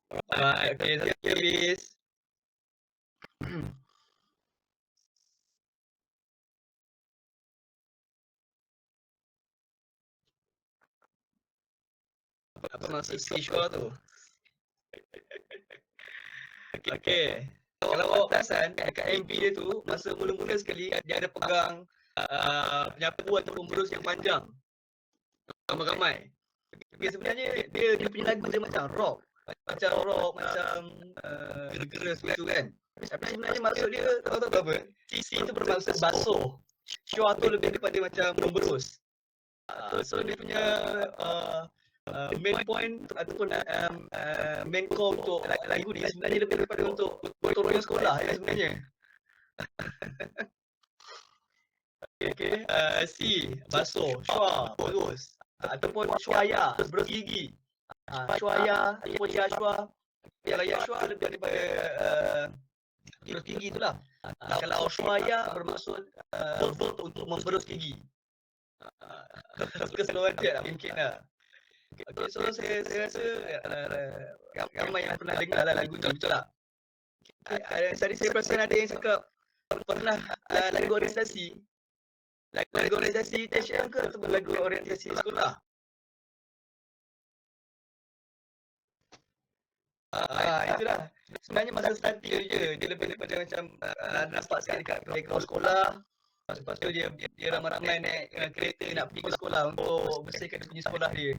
Alright, okay, Zaki habis. Apa maksud siswa tu? Okay. Kalau awak perasan, dekat MV dia tu, masa mula-mula sekali, dia ada pegang penyapu atau pemberus yang panjang. Ramai-ramai. Tapi sebenarnya dia punya lagu dia macam rock. Macam gera-gera seperti tu kan. Tapi sebenarnya maksud dia, tahu apa? Si tu bermaksud basuh. Syua tu lebih daripada macam memberus. So dia punya main point ataupun main core untuk lagu ni sebenarnya lebih daripada untuk royal sekolah ya sebenarnya. Okay. C, basuh, syua, berus. Ataupun syuaya, berus gigi. Syuaya ataupun ya syua. Kalau ya syua lebih daripada berus gigi itulah. Kalau syuaya bermaksud verb untuk memberus gigi. Keseluruhan dia lah mungkin lah. Okay, so saya rasa ramai yang pernah dengar lah lagu tu, betul tak? Tadi saya perasan ada yang cakap pernah lagu orientasi THM ke atau lagu orientasi sekolah? Itulah. Sebenarnya masa starting je, dia lebih daripada macam nampak sekali dekat playground sekolah. Lepas tu dia ramai-ramai naik kereta nak pergi ke sekolah untuk bersihkan dia punya sekolah dia.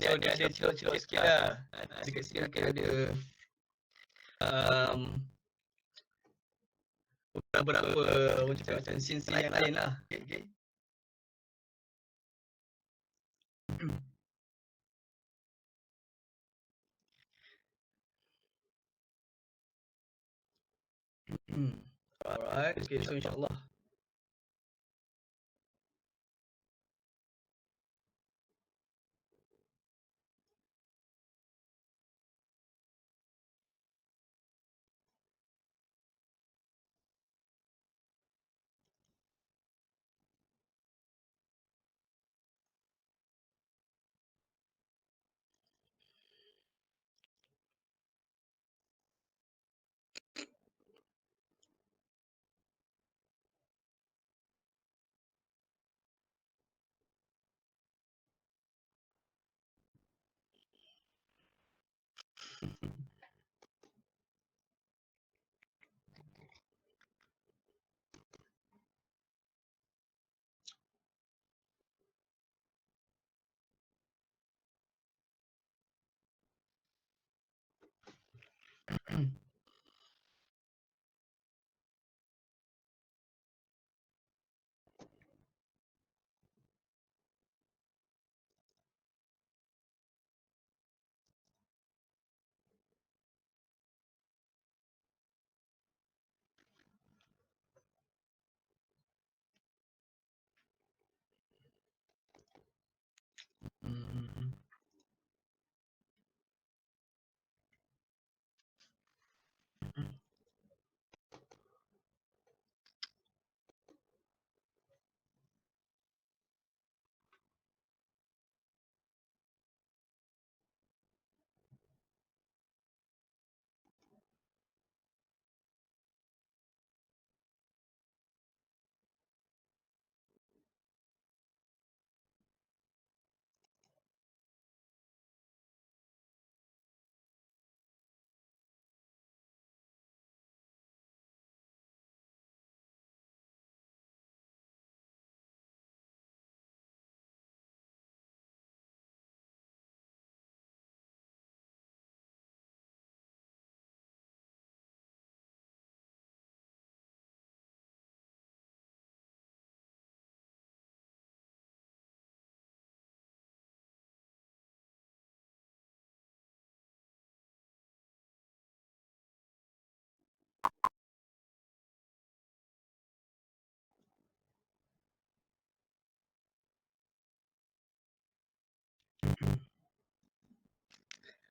So dia ada celok-celok sikit lah. Dekat sini mungkin ada beberapa macam scene yang lain lah. Okay. Alright, okay, so insyaAllah.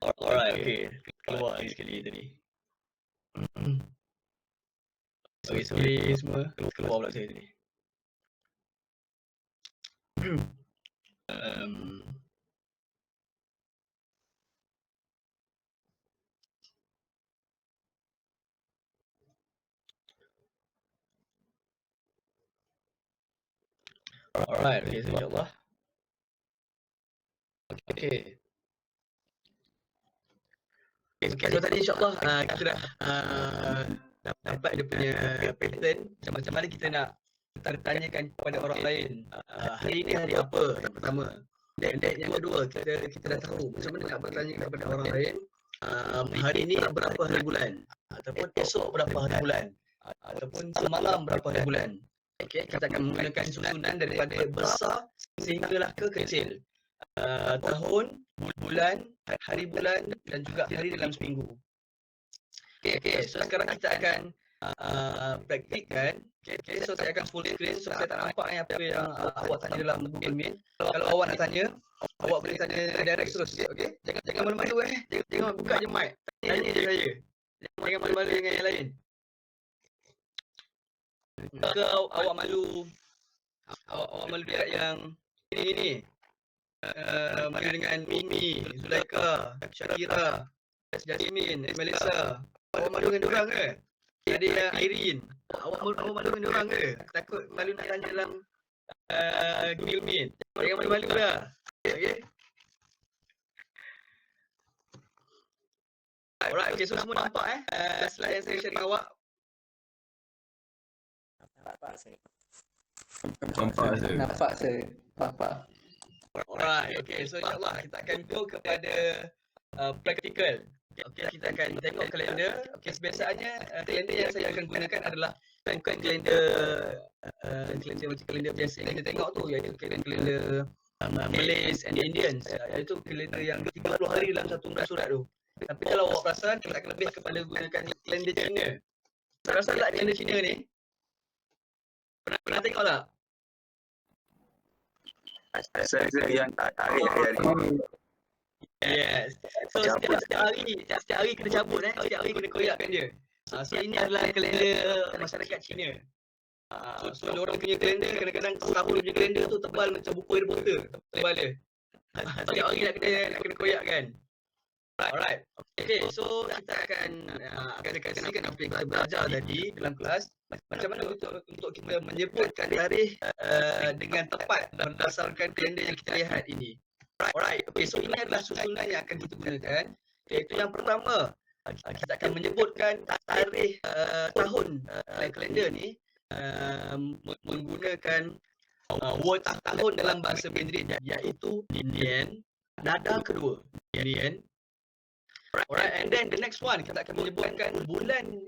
Alright, okay. Keluar sekali tadi. Sorry semua. Keluar pula saya tadi. Alright, okay, so insyaAllah. Okay. Okay, so tadi insyaAllah kita dah dapat dia punya pattern macam mana kita nak tanyakan kepada orang lain hari ini hari apa yang pertama, dan yang kedua kita dah tahu macam mana nak bertanya kepada orang lain hari ini berapa hari bulan, ataupun esok berapa hari bulan, ataupun semalam berapa hari bulan. Okay, kita akan menggunakan susunan daripada besar sehinggalah ke kecil, tahun, bulan, hari bulan dan juga hari dalam seminggu. Okay, so sekarang kita akan praktikkan. Okay, so saya akan full screen, so saya tak nampak apa yang awak tanya dalam Google Meet. Kalau awak nak tanya, awak boleh tanya direct terus, okay? Jangan malu-malu jangan buka je mic. Tanya je saya. Jangan malu-malu dengan yang lain. Ke awak malu dekat yang ini. Malu dengan Mimi, Zulaika, Syakira, Jasmine, Melissa. Awak malu dengan diorang ke? Ada yang Irene. Awak malu dengan diorang ke? Takut malu nak tanya dalam Google Meet. Jangan malu-malu lah. Okay? Alright, okay, so semua nampak slide yang saya share dengan awak? Nampak saya. Nampak. Alright, okay, so insyaAllah kita akan go kepada practical. Okay, kita akan tengok kalender. Okay, biasanya kalender yang saya akan gunakan adalah bukan kalender macam kalender biasa yang kita tengok tu, iaitu kalender Malays and Indians, iaitu kalender yang 30 hari dalam satu bulan surat tu. Tapi kalau awak perasan, kita akan lebih kepada gunakan kalender Cina. Perasan tak kalender Cina ni? Pernah tengok tak? Saya yang tarikh hari-hari. Yes. So setiap hari kena cabut setiap hari kena koyakkan dia. So ini adalah kalender masyarakat Cina. So orang punya kalender kadang-kadang setahun punya kalender tu tebal macam buku Harry Potter, tebal dia. Setiap hari nak kena koyakkan. Alright. Okay, so kita akan kasihkan apa yang kita belajar tadi dalam kelas. Macam mana untuk kita menyebutkan tarikh dengan tepat berdasarkan kalender yang kita lihat ini. Alright, okay, so ini adalah susunan yang akan kita gunakan. Iaitu yang pertama, kita akan menyebutkan tarikh tahun dalam kalender ni menggunakan word tahun dalam bahasa Mandarin, iaitu Nian. Nada kedua, Nian. Alright, and then the next one, kita akan menyebutkan bulan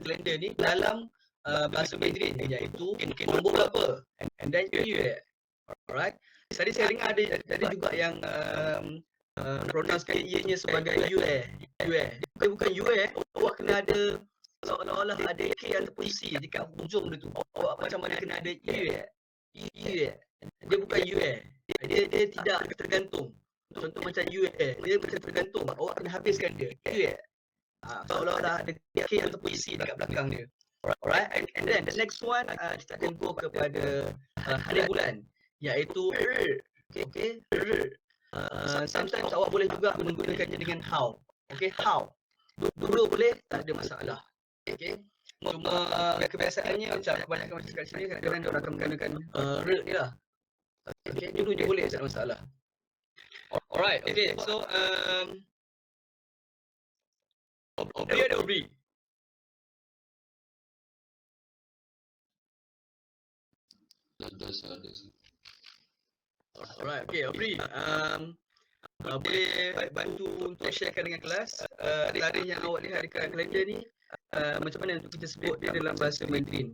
kalender ni dalam bahasa Mandarin, iaitu nombor berapa, and then year. Alright. Tadi saya dengar ada juga yang pronouncekan ianya sebagai UE. Bukan UE, awak kena ada seolah-olah ada K ataupun C dekat hujung dia tu. Awak macam mana kena ada UE. Dia bukan UE. Dia tidak tergantung. Contoh macam UE, dia macam tergantung. Awak kena habiskan dia. UE. Seolah-olah ada K ataupun C dekat belakang dia. Alright, and then the next one kita akan go kepada hari bulan, iaitu okay. Sometimes awak boleh juga menggunakannya dengan how. Okay, how. Dua boleh, tak ada masalah. Okay. Cuma kebiasaannya macam kebanyakan masyarakat sini kadang-kadang dia akan menggunakan ni lah. Okay, dulu je boleh, tak ada masalah. Alright, okay. So Obri ada Obri. Alright, okay, Obri. Boleh bantu untuk sharekan dengan kelas tarikh yang awak lihat dekat kalender ni, macam mana untuk kita sebut dia dalam bahasa Mandarin.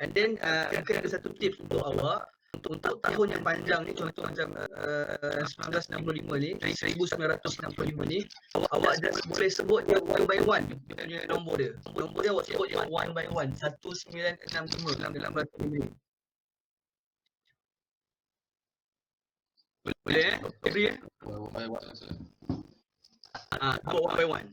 And then mungkin ada satu tips untuk awak untuk tahun yang panjang ni, contoh macam 1965 ni, 1965 ni, awak boleh sebut dia one by one, punya nombor dia. Nombor dia awak sebut dia one by one, 1965 dalam bahasa Mandarin. Boleh Obri One by one. one by one.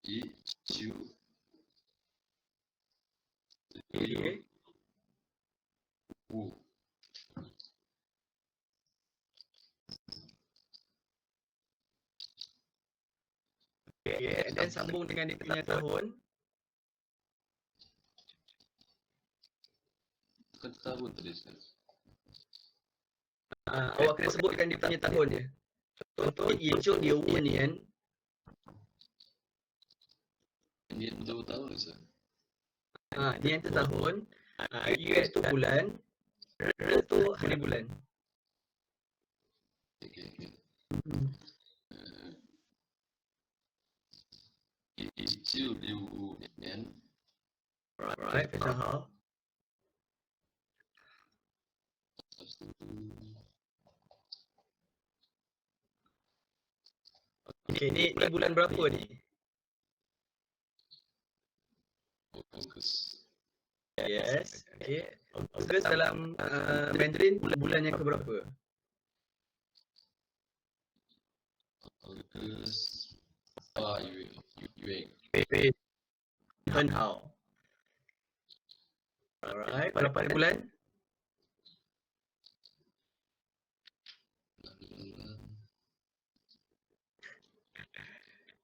Okay. Okay, and then sambung dengan dia punya tahun. Awak kena sebutkan dia punya tahun dia. Contoh, 1965年 nian tu tahun, US tu bulan, R tu hari bulan. Right, 非常好。Okay, ni bulan berapa ni? Yes, okay. August dalam Mandarin bulan yang keberapa?很好。Alright, berapa hari bulan?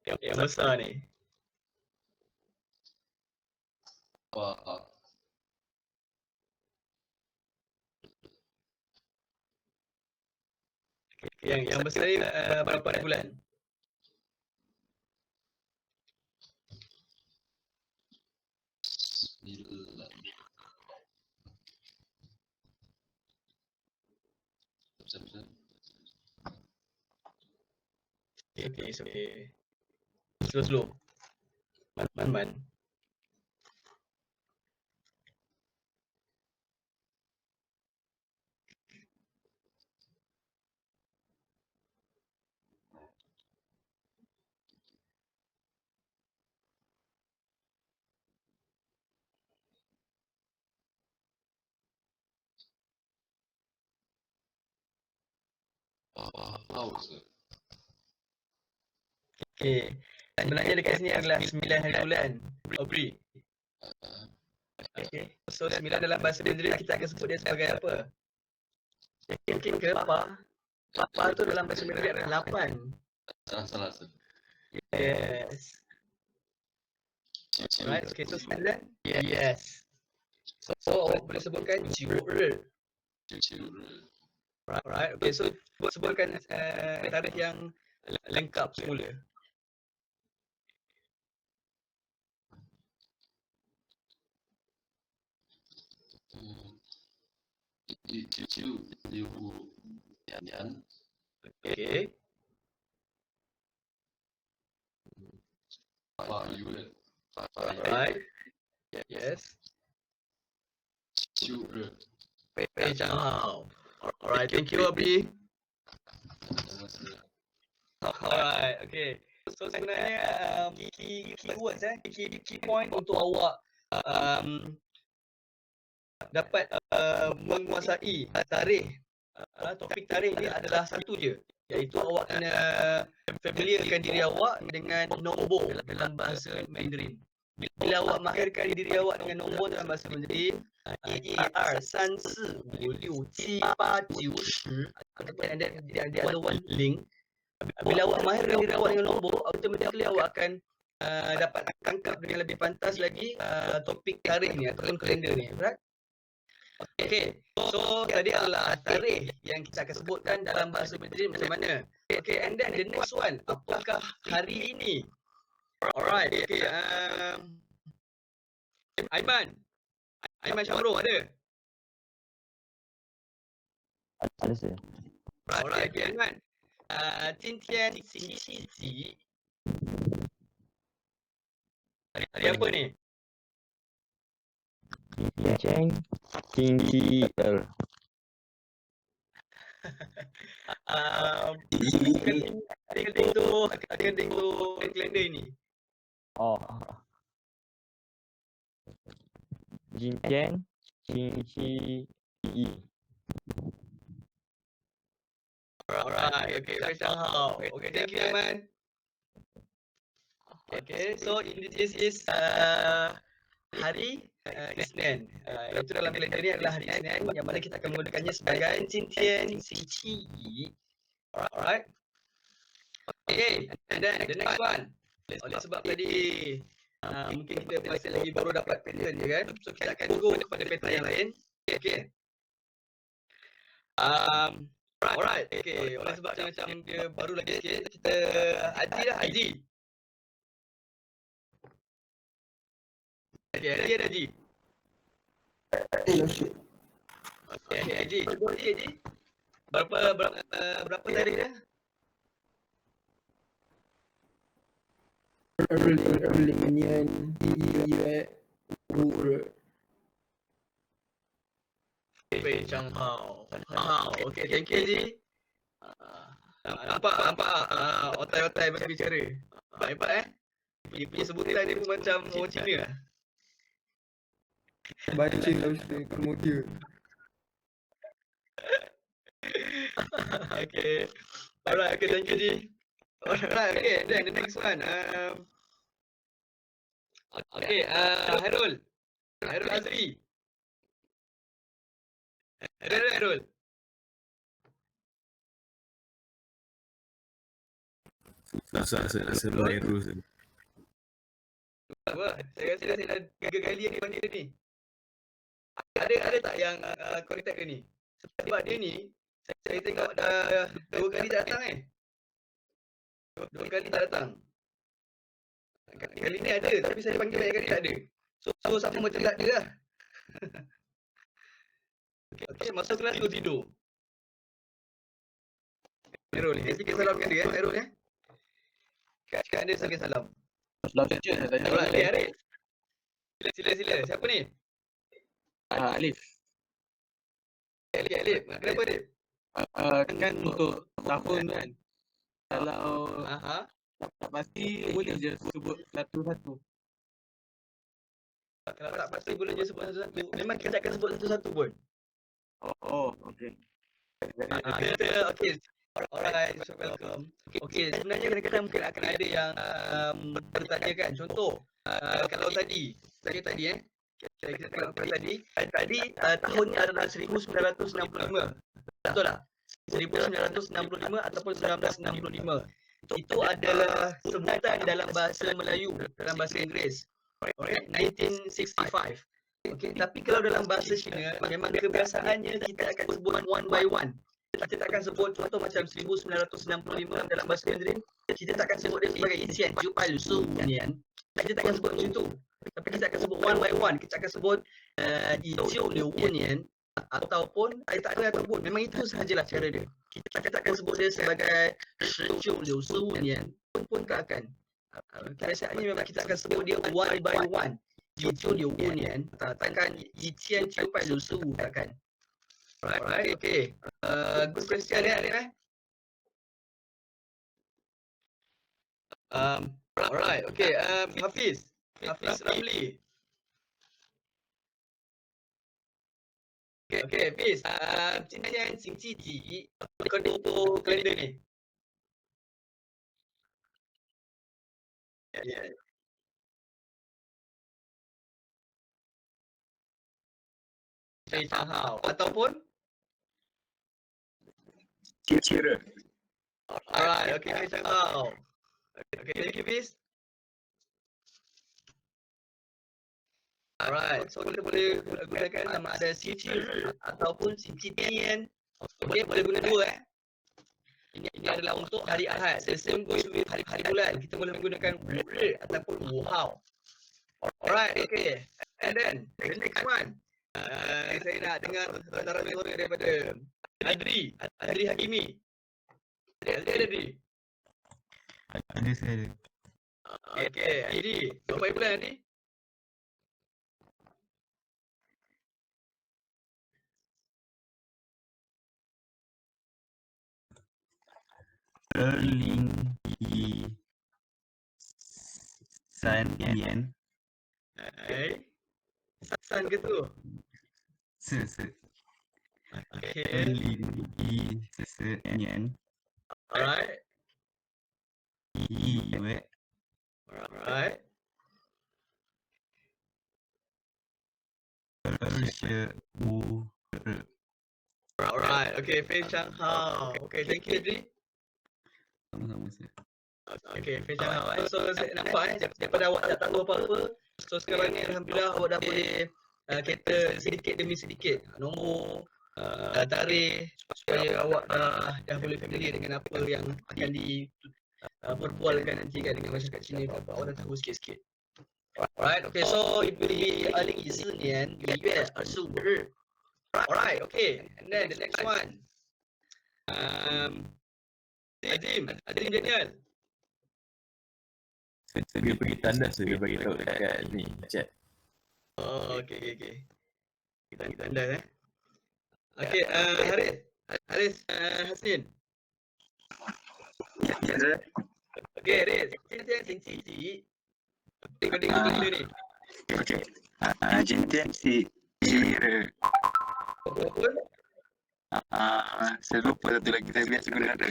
Yang besar ni. Yang besar ni berapa hari bulan? Okay, it's okay. Slow. Man. Okay. Sebenarnya dekat sini adalah 9 hari bulan. Agree? Okay. So 9 dalam bahasa Mandarin kita akan sebut dia sebagai apa? Mungkin ke apa? Apa tu dalam bahasa Mandarin adalah 8. Salah. Yes. Right, okay, so 9? Yes. So awak boleh sebutkan 9 日. Right, okay, so sebutkan tarikh yang lengkap semula. Okay. Right. Yes. 非常好. Alright, thank you, Abi. Alright, okay. So sebenarnya keywords key point untuk awak dapat menguasai tarikh. Topik tarikh ni adalah satu je, iaitu awak kena familiarkan diri awak dengan nombor dalam bahasa Mandarin. Bila awak mahirkan diri awak dengan nombor dalam bahasa Mandarin, 1, 2, 3, 4, 5, 6, 7, 8, 9, 10 ataupun ada one link. Bila awak mahirkan diri awak dengan nombor, automatically awak akan dapat tangkap dengan lebih pantas lagi topik tarikh ni ataupun kalender ni, right? Okay, so tadi adalah tarikh yang kita akan sebutkan dalam bahasa Mandarin macam mana. Okay, and then the next one, apakah hari ini? Alright, okay. Aiman Syamro ada? Ada sir. Alright, okay, Aiman. 今天星期几? Hari apa ni? 今天星期二。akan tengok kalender ini.哦，今天星期一。Alright, okay, 非常好。Okay, thank you, Aiman. Okay, so this is hari Isnin. Itu dalam kalender ni adalah hari Isnin yang mana kita akan menggunakannya sebagai Jintian Xingqi Yi. Alright. Okay, and then the next one. Oleh sebab tadi mungkin kita masih lagi baru dapat pattern je kan. So kita akan go kepada pattern yang lain. Okay. Alright. Okay, oleh sebab macam dia baru lagi sikit, kita Haji dah Haji. Okay, Haji ada Haji. Okay, Haji. Cuba Haji. Berapa tarikh dia? Erlingen Yue Wu Wei Chang Hao. Okay, thank you Haji. Nampak otai-otai berbicara. Hebat Dia punya sebutan dia pun macam orang Cina lah. baca lah Ustaz kemudian. Okay. Alright, okay, thank you Ji. Alright, okay, then the next one. Okay, Hairul Azri. Hairul. Sebab Hairul. Apa? Saya rasa saya dah 3 kali yang dipanggil dia ni. Ada tak yang contact dia ni? Sebab dia ni, saya tengok dah 2 kali tak datang 2 kali tak datang. Kali ni ada, tapi saya panggil banyak kali tak ada. So sama macam tak ada lah. Okay, masuk kelas tu tidur. Hairul, sikit salamkan dia Hairul ya. Cakap dia sambil salam. Salam teacher, saya tanya Alright, soalan. Arif. Sila. Siapa ni? Alif. Alif. Kenapa Alif? Kan untuk tahun kan, kalau tak pasti boleh je sebut satu-satu. Kalau tak pasti boleh je sebut satu-satu. Memang kita akan sebut satu-satu pun. Oh, okey. Okay. Alright, so welcome. Okay, sebenarnya kadang-kadang mungkin akan ada yang bertanya kan. Contoh, kalau tadi kita tengok tadi tahunnya adalah 1965. Betul tak? 1965 ataupun 1965. Itu adalah sebutan dalam bahasa Melayu, dalam bahasa Inggeris. Alright, 1965. Okay, tapi kalau dalam bahasa Cina, memang kebiasaannya kita akan sebut one by one. Kita tak akan sebut contoh macam 1965 dalam bahasa Mandarin, kita tak akan sebut dia sebagai Isian, Jupai Lusu Nian. Kita tak akan sebut macam itu. Tapi kita akan sebut one by one. Kita akan sebut Ijiu Liu Nian ataupun tak ada ataupun. Memang itu sahajalah cara dia. Kita tak akan sebut dia sebagai Shijiu Liu Su Nian. Pun tak akan. Biasanya memang kita akan sebut dia one by one. Ijiu Liu Nian. Takkan Ijian Jupai Lusu, takkan. Alright, okay. Good question Alif. Alright, okay. Hafiz Ramli. Okay, Hafiz. 今天星期几 kau tutup kalender ni? Ya. Saya tahu. Ataupun? Kira. Alright, okay, saya tahu. Okay, thank you, Hafiz. Alright, so kita boleh gunakan sama ada Xinqi ataupun Xinqi Tian. Boleh guna dua Ini adalah untuk hari Ahad. Same goes with hari bulan. Kita boleh menggunakan Wu ataupun Wu Hao. Alright, okay. And then the next one. Saya nak dengar antara suara daripada Adri Hakimi. Adri. Ada saya. Okay, Adri. Berapa bulan Adri? Erling Yi San Nian. San ke tu? Okay. Erling Yi San Nian. Alright. Yi Yue Alright. 25日。 Alright. Okay,非常好。Okay, thank you, Adri. Sama-sama saya. Okay,非常好. So, saya nampak daripada awak tak tahu apa-apa. So, sekarang ni Alhamdulillah awak dah boleh cater sedikit demi sedikit nombor, tarikh, supaya awak dah boleh familiar dengan apa yang akan diperbualkan nanti kan dengan masyarakat sini. Awak dah tahu sikit-sikit. Alright, okay, so it will be 2014年1月25日. Alright, okay, and then the next one. Azim Daniel. Dia bagi tanda saya bagi tahu dekat ni chat. Oh, okay. Kita tanda Okay, Haris Hasnin. Ya, saya. Okay, Haris. 今天星期几 Kau dengar video ni? Okey.今天是1日。 Apa? Saya lupa satu lagi saya biasa guna ada.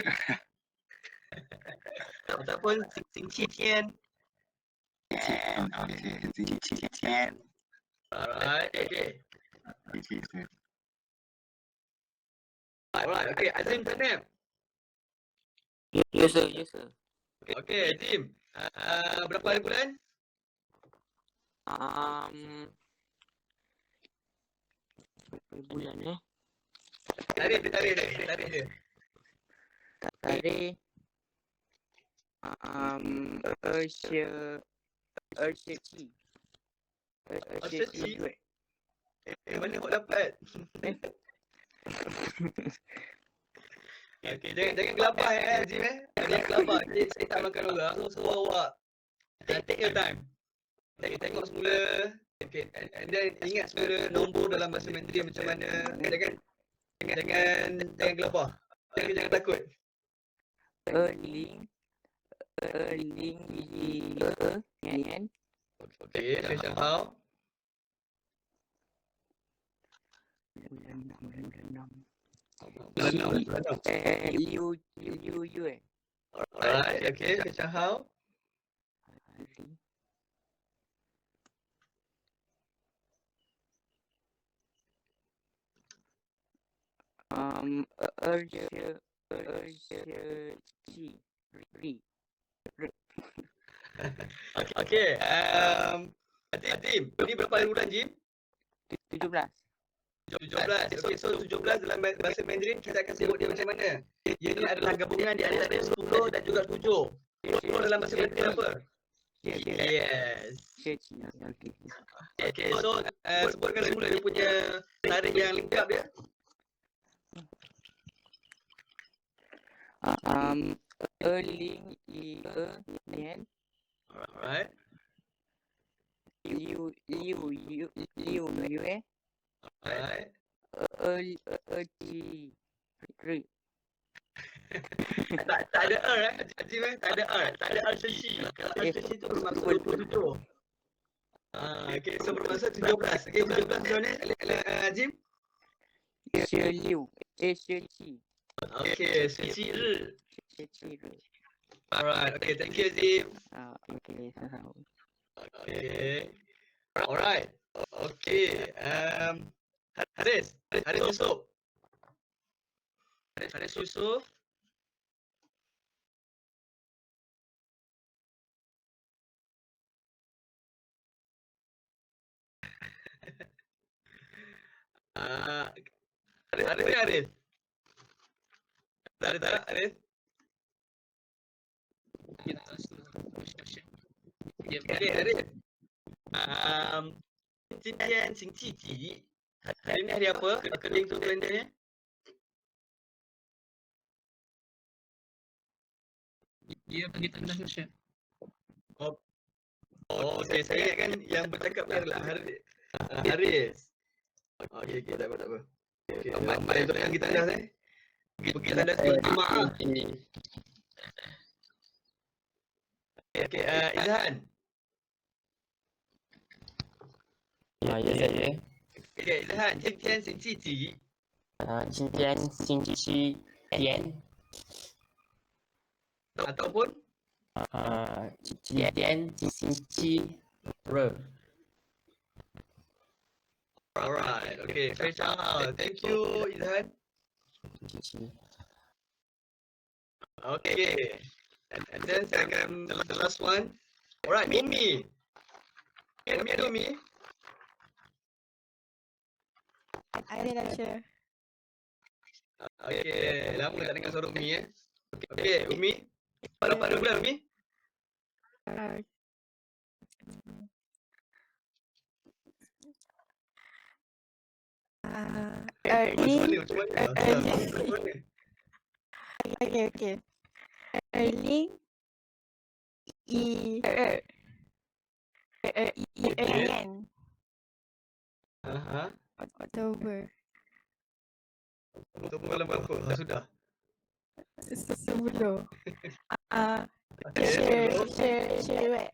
Ataupun 星期天. Okey, 星期天. Alright, okay. Okey, sir. Alright, okay. Azim Tanem. Yes sir, yes sir. Okay, Azim. Berapa hari bulan? Bulan Tarikh dia. Tarikh 27 月. Mana awak dapat? Okay, jangan gelabah Azim Jangan gelabah. Saya tak makan orang. So awak take your time. Tengok semula. Okay, and then ingat semula nombor dalam bahasa Mandarin macam mana. Jangan gelabah. Jangan takut. 20年 Okay, 非常好。 6月 Alright, okay, 非常好。 Okay, Azim, ni berapa hari bulan Jim? 17. 17. Okay, so 17 dalam bahasa Mandarin kita akan sebut dia macam mana? Ia ni adalah gabungan di antara 10 dan juga 7. 10 dalam bahasa Mandarin apa? Yes. Okay, so sebutkan semula dia punya tarikh yang lengkap dia. 2012年 Alright. 6月 Alright. 23 Tak ada Azim tak ada tak ada sesi. Kalau sesi tu bermaksud 27. Okay, so bermaksud 17. Okay, 17 macam mana Azim? 17 Okay, 17日. 17日 Alright, okay, thank you Azim. Okay, Okay. Alright. Okay. Haris Yusof. Haris Yusof. Haris. Ada tak Haris? Okay, Haris. 今天星期几? Hari ni hari apa? According to kalender ni? Dia bagi tanda sosial. Oh, okay. Saya ingat kan yang bercakap ni adalah Haris. Okay, tak apa. Okay, lambat yang tukang kita dah ni. Pergi tanda sekolah Jumaat. Okay, Izhan. Ya. Okay, Izhan, 今天星期几? 今天星期天 Ataupun 今天星期二。 Alright, okay, 非常好 ，Thank you, Izhan. Okay, and then second, the last one. Alright, Umi. Umi ada Umi? Ada lah, Syekh. Okay, lama tak dengar suara Umi Okay, Umi. Pada bulan Umi? Early. Macam mana? Okay. Early. Ian. Aha. Oktober. Untuk bulan berapa? Sudah. Sebelum. Syewek.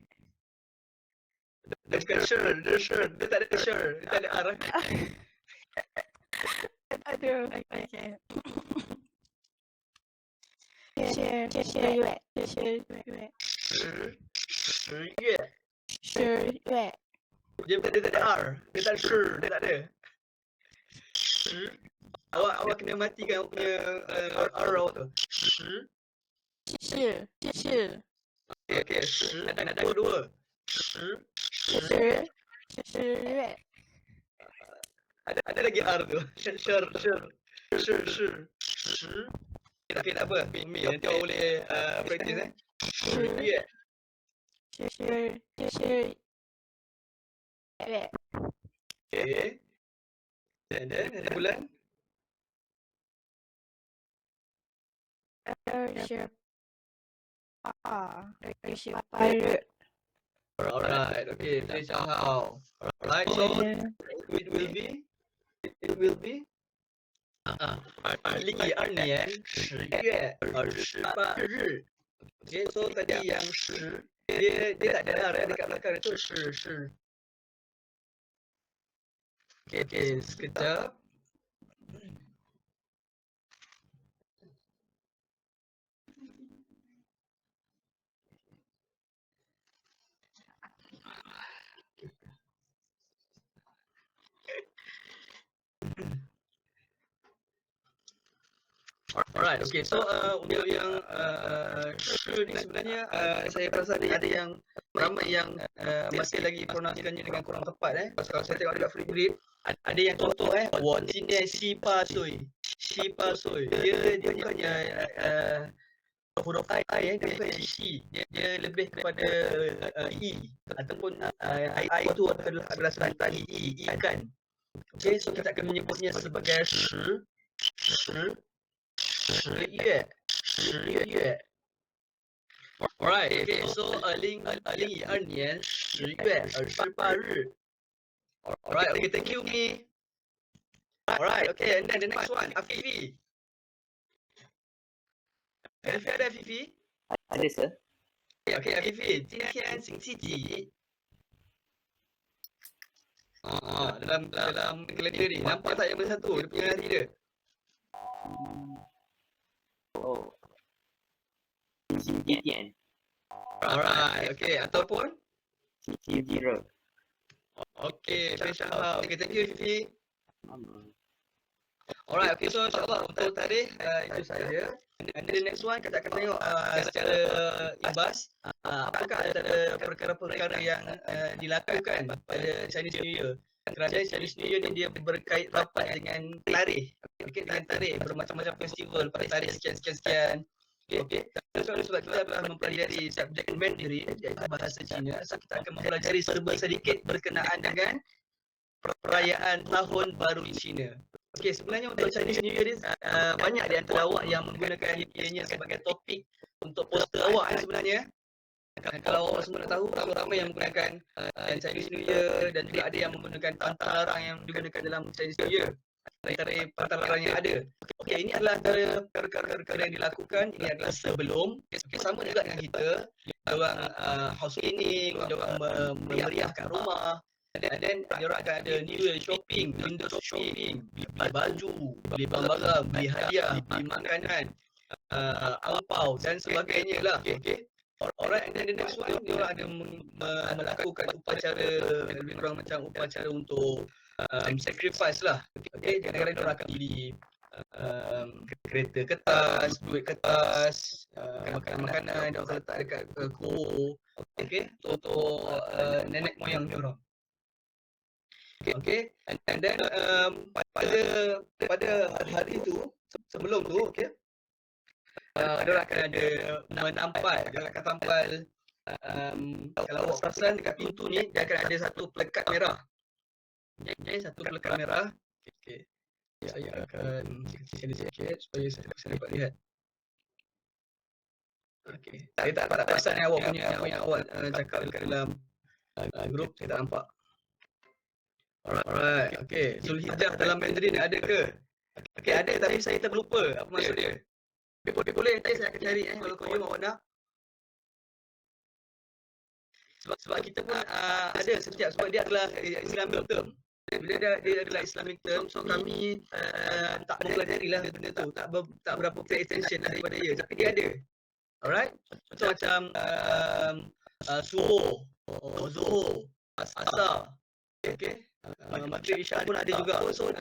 Dia bukan sure, dia sure. Dia tak ada sure. Dia tak ada arah. Aduh. Okay. Syewek. Syewek. Dia tak ada R. Dia tak ada sure. Dia tak ada. Awak kena matikan awak punya R awak tu. Shi. Okay. Ada dua. Syewek. Ada lagi R tu. Sure. Okay, tak apa. Umi, nanti awak boleh practice Syewek. Okay. And then, ada bulan? Alright, okay, 非常好。Alright, so it will be 2022年10月28日。Okay, so tadi yang 10 dia tak ada R dekat belakang itu是。Okay, sekejap. Alright, okay. So untuk yang sure ni sebenarnya saya perasan ada yang ramai yang masih lagi pronounce-kannya dengan kurang tepat Kalau saya tengok dekat free grade ada yang contoh 我今年18岁 dia bukannya huruf I dia bukan C dia lebih kepada E ataupun I itu adalah sebutan E kan. Okay, so kita akan menyebutnya sebagai 10月 Alright, okay, so 2022年10月28日 Alright, okay, thank you, Mi. Alright, okay, and then the next one, Afifi. Afifi ada Afifi? Ada, sir. Okay, Afifi, 今天星期几? Dalam kalender ni, nampak tak yang mana satu? Dia punya hari dia. Oh. 星期天. Alright, okay, ataupun? 星期日. Okay, insyaAllah. Okay, thank you, Fifi. Alright, okay, so insyaAllah untuk tarikh itu saja. And then the next one, kita akan tengok secara imbas apakah antara perkara-perkara yang dilakukan pada Chinese New Year. Kerana Chinese New Year ni dia berkait rapat dengan tarikh. Okay, dengan tarikh, bermacam-macam festival pada tarikh sekian-sekian. Okay. Sebab kita telah mempelajari subjek Mandarin iaitu bahasa Cina, so kita akan mempelajari serba sedikit berkenaan dengan perayaan Tahun Baru Cina. Okey, sebenarnya untuk Chinese New Year ni banyak di antara awak yang menggunakan ianya sebagai topik untuk poster awak sebenarnya. Kalau awak semua nak tahu, ramai yang menggunakan Chinese New Year dan juga ada yang menggunakan pantang larang yang digunakan dalam Chinese New Year. Antara pantang larang yang ada. Okey, ini adalah antara perkara-perkara yang dilakukan. Ini adalah sebelum. Okay, sama juga dengan kita. Diorang house cleaning, diorang memeriahkan rumah. Dan diorang akan ada New Year shopping, window shopping, beli baju, beli barang-barang, beli hadiah, beli makanan, angpau dan sebagainya lah. Okay. Alright, and then the next one, dia orang ada melakukan upacara, lebih kurang macam upacara untuk sacrifice lah. Okay, kadang-kadang dia orang akan beli kereta kertas, duit kertas, makanan-makanan, dia orang letak dekat kubur. Okay, untuk nenek moyang dia orang. Okay, and then pada hari tu, sebelum tu, okay, dia orang akan ada menampal, dia orang akan tampal, kalau awak perasan dekat pintu ni, dia akan ada satu plekat merah. Okay, satu plekat merah. Okay, saya akan kecilkan dia sikit supaya saya dapat lihat. Okay, saya tak perasan awak punya apa yang awak cakap dekat dalam grup, saya tak nampak. Alright, okay. Zulhijjah dalam Mandarin ada ke? Okay, ada tapi saya terlupa apa maksud dia. Boleh nanti saya akan cari kalau kau awak nak. Sebab kita pun ada setiap, sebab dia adalah Islamic term. Bila dia adalah Islamic term, so kami tak mempelajarilah benda tu, tak berapa pay attention daripada dia, tapi dia ada. Alright? Contoh macam subuh, zuhur, asar. Okay? Maghrib Isya pun ada juga. So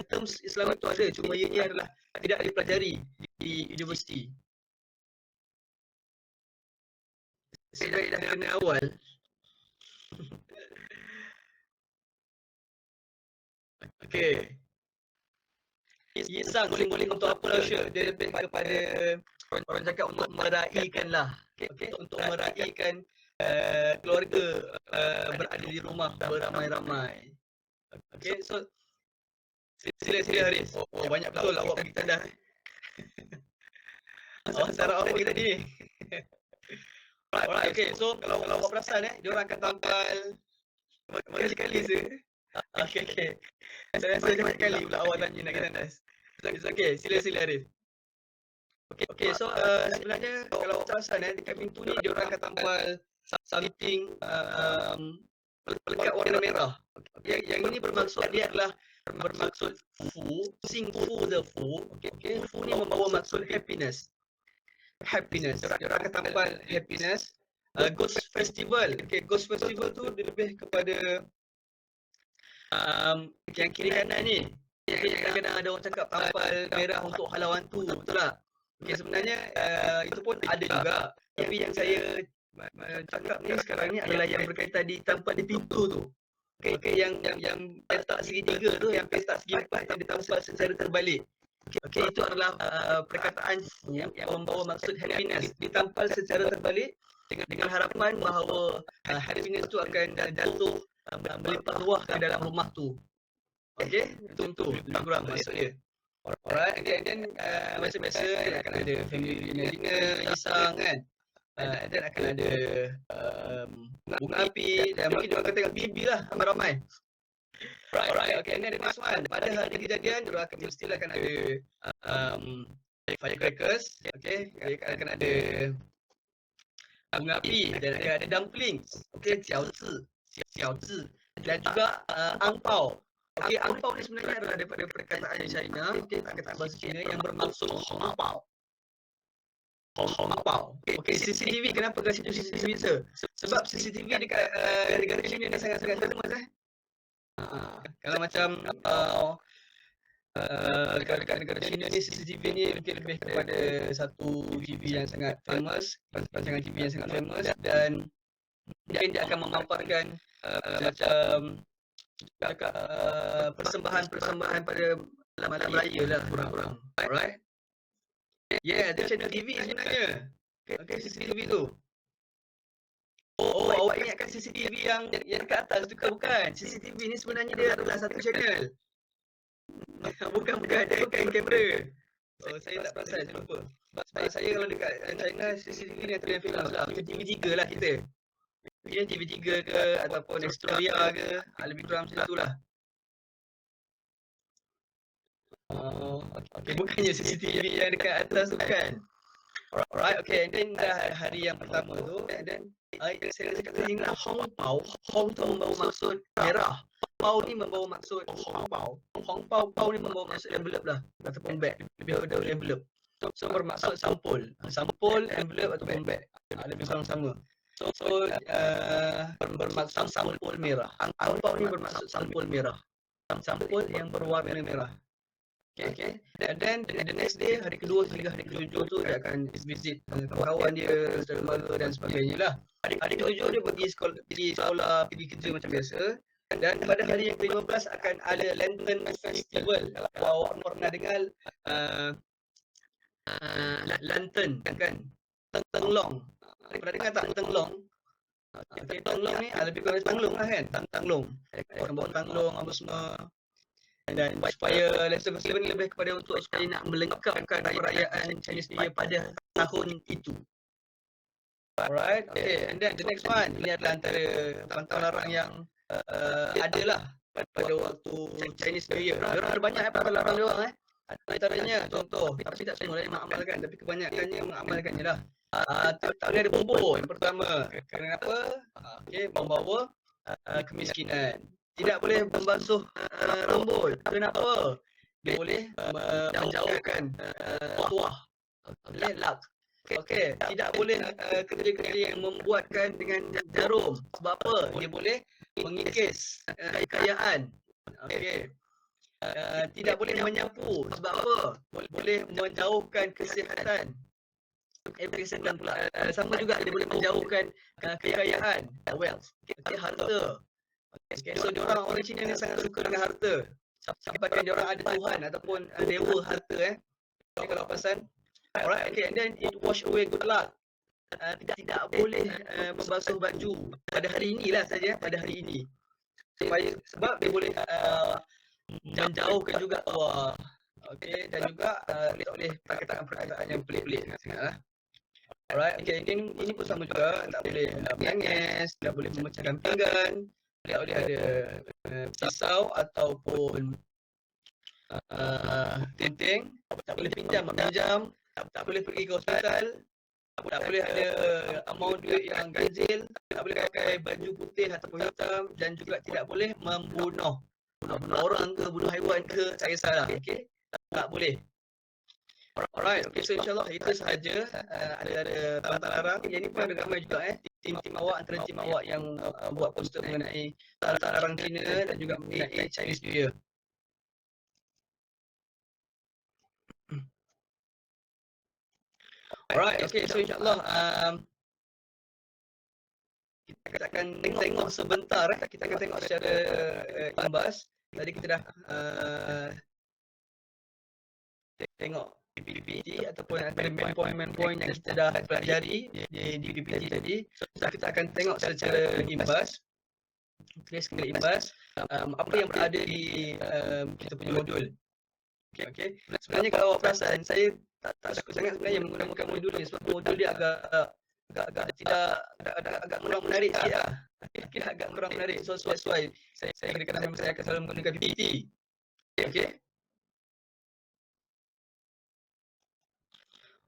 terms Islamic tu ada, cuma ianya adalah tidak dipelajari di universiti. Saya dah kena awal. Okay. Yisang boleh untuk apa lah, dia lebih kepada orang cakap untuk meraihkan lah. Okay, untuk meraihkan keluarga berada di rumah beramai-ramai. Okay, so sila Haris. Oh, banyak betul awak pergi tandas. Awak sarap apa kita ni? Alright, okay, so kalau awak perasan dia orang akan tampal berkali-kali je. Okay. Saya rasa macam kali pula awak tanya nak pergi tandas. Okay, sila Haris. Okay, so sebenarnya kalau awak perasan dekat pintu ni dia orang akan tampal something pelekat warna merah. Yang ini bermaksud, dia adalah bermaksud fu, sing fu the fu. Okay, fu ni membawa maksud happiness. Dia orang akan tampal happiness. Ghost Festival. Okay, Ghost Festival tu dia lebih kepada yang kiri kanan ni. Okay, kadang-kadang ada orang cakap tampal merah untuk halau hantu, betul tak? Okay, sebenarnya itu pun ada juga. Tapi yang saya cakap ni sekarang ni adalah yang berkaitan ditampal di pintu tu. Okay, yang petak segitiga tu, yang petak segi empat yang ditampal secara terbalik. Okay, itu adalah perkataan yang membawa maksud happiness. Ditampal secara terbalik dengan harapan bahawa happiness tu akan jatuh melimpah ruah ke dalam rumah tu. Okay, itu kurang maksud dia. Alright, and then macam biasa akan ada family dinner, isang kan. Dan akan ada bunga api dan mungkin dia akan tengok bibi lah ramai-ramai. Right, okay, and then the next one, pada hari kejadian dia akan mestilah akan ada firecrackers, okay, akan ada bunga api dan akan ada dumplings, okay, xiao zi dan juga angpao. Okay, angpao ni sebenarnya adalah daripada perkataan China, okay, perkataan bahasa Cina yang bermaksud hongpao. Okay, CCTV, kenapa kasi tu CCTV sir? Sebab CCTV dekat negara China ni sangat-sangat famous kalau macam dekat negara China ni CCTV ni mungkin lebih kepada satu TV yang sangat famous, rancangan TV yang sangat famous, dan dia akan memaparkan macam persembahan pada malam raya lah kurang-kurang. Alright. Yeah, dia channel TV sebenarnya. Okay, CCTV tu. Oh, awak ingatkan CCTV yang dekat atas tu ke? Bukan. CCTV ni sebenarnya dia adalah satu channel. Bukan kamera. Oh, saya tak perasan, saya lupa. Sebab saya kalau dekat China, CCTV ni yang terlalu famous lah. TV3 lah kita. Mungkin TV3 ke ataupun Astoria ke, lebih kurang macam tu lah. Okay, bukannya CCTV yang dekat atas tu kan. Alright, okay, and then dah hari yang pertama tu, and then saya cakap tadi lah, hongpao. Hong tu membawa maksud merah. Pao ni membawa maksud hongpao. Hongpao ni membawa maksud envelope lah, ataupun bag. Lebih pada envelope. So bermaksud sampul, envelope ataupun bag. lebih kurang sama. Bermaksud sampul merah. Angpau ni bermaksud sampul merah. Sampul yang berwarna merah. Okay. And then the next day, hari kedua hingga hari ketujuh tu dia akan visit kawan dia, saudara mara dan sebagainya lah. Hari ketujuh dia pergi sekolah, pergi kerja macam biasa. Dan pada hari yang ke-15 akan ada Lantern Festival. Kalau awak pernah dengar lantern kan? Tenglong. Pernah dengar tak tenglong? Okay, tenglong ni lebih kurang tanglong lah kan? Tanglong. Akan bawa tanglong apa semua. Dan supaya Lantern Festival ni lebih kepada untuk supaya nak melengkapkan perayaan Chinese New Year pada tahun itu. Alright, okay. And then the next one, ini adalah antara pantauan larang yang adalah pada waktu Chinese New Year. Diorang ada banyak pantauan larang diorang Antaranya contoh, tapi tak semua yang mengamalkan, tapi kebanyakannya mengamalkannya lah. Tak boleh ada bumbur yang pertama. Kenapa? Okay, membawa kemiskinan. Tidak boleh membasuh rambut. Kenapa? Dia boleh menjauhkan tuah. Okay, luck. Okey, tidak boleh kerja-kerja yang membuatkan dengan jarum. Sebab apa? Dia boleh mengikis kekayaan. Okey. Tidak boleh menyapu. Sebab apa? Boleh menjauhkan kesihatan. Kesihatan pula. Sama juga dia boleh menjauhkan kekayaan, wealth. Okay, harta. Okay, so diorang orang Cina ni sangat suka dengan harta. Sampaikan diorang ada Tuhan ataupun dewa harta Okay, kalau perasan. Alright, okay, and then it wash away good luck. Tidak boleh membasuh baju pada hari inilah saja, pada hari ini. Sebab dia boleh menjauhkan juga tuah. Okay, dan juga dia tak boleh perkataan-perkataan yang pelik-pelik. Alright, okay, ini pun sama juga. Tak boleh menangis, tak boleh memecahkan pinggan, tak boleh ada pisau ataupun tinting, tak boleh meminjam, tak boleh pergi ke hospital, tak boleh ada amount duit yang ganjil, tak boleh pakai baju putih ataupun hitam dan juga tidak boleh membunuh orang ke, bunuh haiwan ke, tak kisahlah. Okay, tak boleh. Alright, okay, so insyaAllah itu sahaja ada pantang larang. Yang ni pun ada ramai juga tim-tim awak, antara tim awak yang buat poster mengenai pantang larang Cina dan juga mengenai Chinese New Year. Alright, okay, so insyaAllah kita akan tengok sebentar, kita akan tengok secara imbas. Tadi kita dah tengok PPT ataupun antara main point yang kita dah pelajari di PPT tadi. So kita akan tengok secara imbas. Secara imbas apa yang berada di kita punya modul. Okay. Sebenarnya kalau awak perasan, saya tak suka sangat sebenarnya menggunakan modul ni sebab modul dia agak kurang menarik sikit lah. Okay, agak kurang menarik. So that's why saya kadang-kadang saya akan selalu menggunakan PPT. Okay.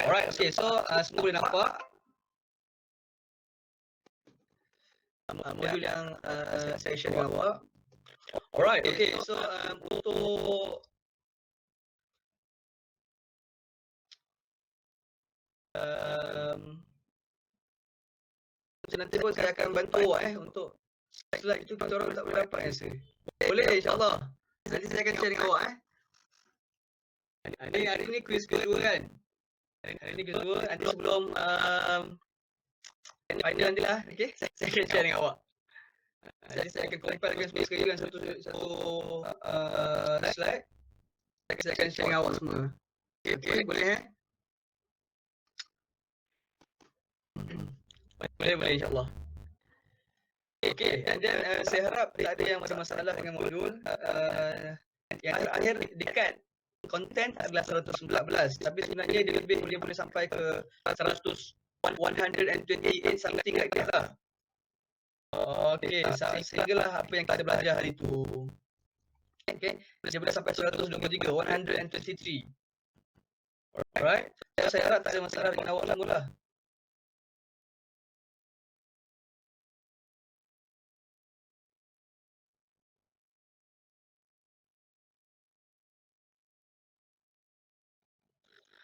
Alright, okay, so semua boleh nampak modul yang saya share dengan awak. Alright, okay, so untuk nanti pun saya akan bantu awak untuk slide itu kita orang tak boleh dapat answer. Boleh insyaAllah. Nanti saya akan share dengan awak Hari ni quiz kedua kan? Hari ni kedua, nanti sebelum final nanti lah, okay? Saya akan share dengan awak. Jadi saya akan compile dengan semua sekali dengan satu slide. Saya akan share dengan awak semua. Okay, boleh Boleh insyaAllah. Okay, and then saya harap tak ada yang ada masalah dengan modul. Yang terakhir dekat konten adalah 114, tapi sebenarnya dia boleh sampai ke 128 something like that lah. Okay, sehinggalah apa yang kita belajar hari itu. Okay, dia boleh sampai 123, 123. Alright, saya harap tak ada masalah dengan awak semua lah.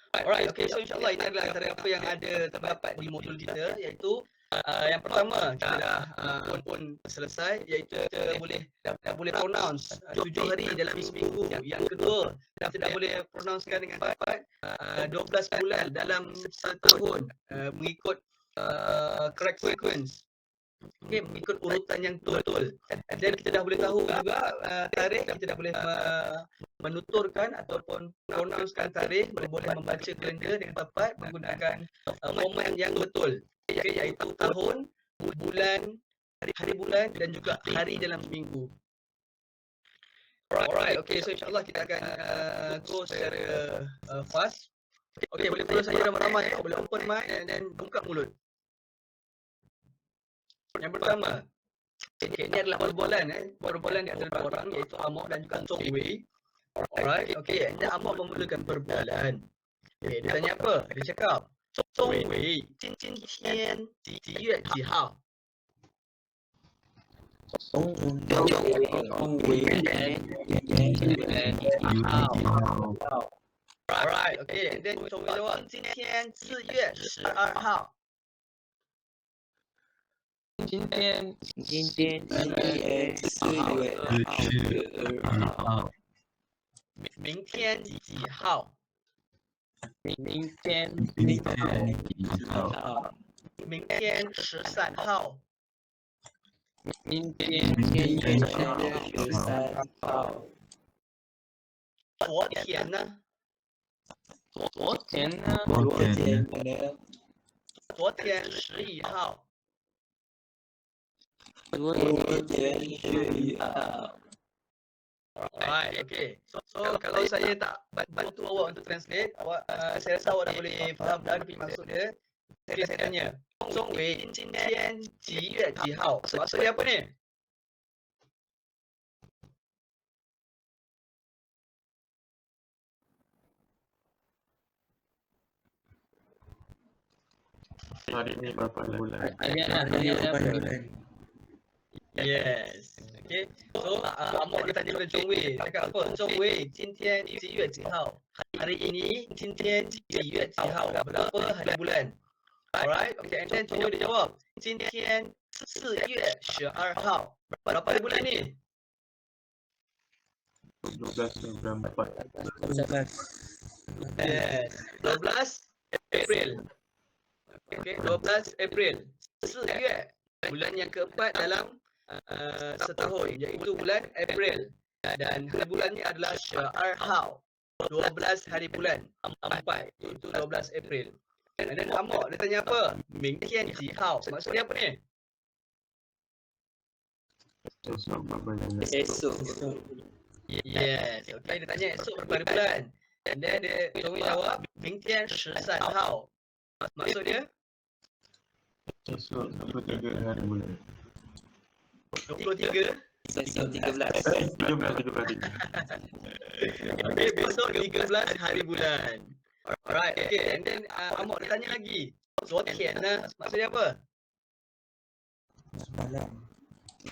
Alright, okay. So insyaAllah ini adalah antara apa yang ada terdapat di modul kita, iaitu yang pertama kita dah pun selesai, iaitu kita dah boleh pronounce 7 hari dalam seminggu. Yang kedua, kita dah boleh pronouncekan dengan tepat 12 bulan dalam setahun mengikut correct sequence. Okay, mengikut urutan yang betul. Dan kita dah boleh tahu juga tarikh, kita dah boleh menuturkan ataupun pronouncekan tarikh, boleh membaca kalender dengan tepat menggunakan format yang betul. Okay, iaitu tahun, bulan, hari bulan dan juga hari dalam seminggu. Alright, okay, so insyaAllah kita akan go secara fast. Okay, boleh follow saya ramai-ramai, boleh open mic dan buka mulut. Yang pertama, okay, ini adalah perbualan di antara dua orang, iaitu Amok dan juga Chong Wei. Alright, okay, dan Amok memulakan perbualan. Okay, dia tanya apa? Dia cakap, Chong Wei, 今天几月几号? Alright, okay, and then Chong Wei jawab, 今天4月12号. 今天明天几号？明天13号。明天13号。昨天呢？昨天11号。Alright, okay. So kalau saya tak bantu awak untuk translate, saya rasa awak dah boleh faham dah apa maksud dia. Jadi saya tanya, Chong Wei, 今天几月几号? Maksud dia apa ni? Hari ni berapa bulan? Yes. Okay. So Amok dia tanya pada Chong Wei, dia cakap apa? Chong Wei, 今天几月几号? Hari ini 今天几月几号? Berapa hari bulan? Alright. Okay. And then Chong Wei dia jawab, 今天4月12号. Berapa hari bulan ni? 12 bulan 4. Yes. 12 April. Okay. 12 April. 4月. Bulan yang keempat dalam setahun, iaitu bulan April, dan hari bulannya adalah Sya'ar Hao, 12 hari bulan 4, iaitu 12 April. Dan Amok dia tanya apa? 明天几号? Maksud dia apa ni? Esok. Yes, okay, dia tanya esok berapa hari bulan, dan dia Chong Wei jawab 明天13号. Maksud dia? Esok 23 hari bulan. 23? 13. 13 hari. Okay, besok 13 hari bulan. Alright, okay, and then Amok dia tanya lagi, 昨天呢? Maksud dia apa?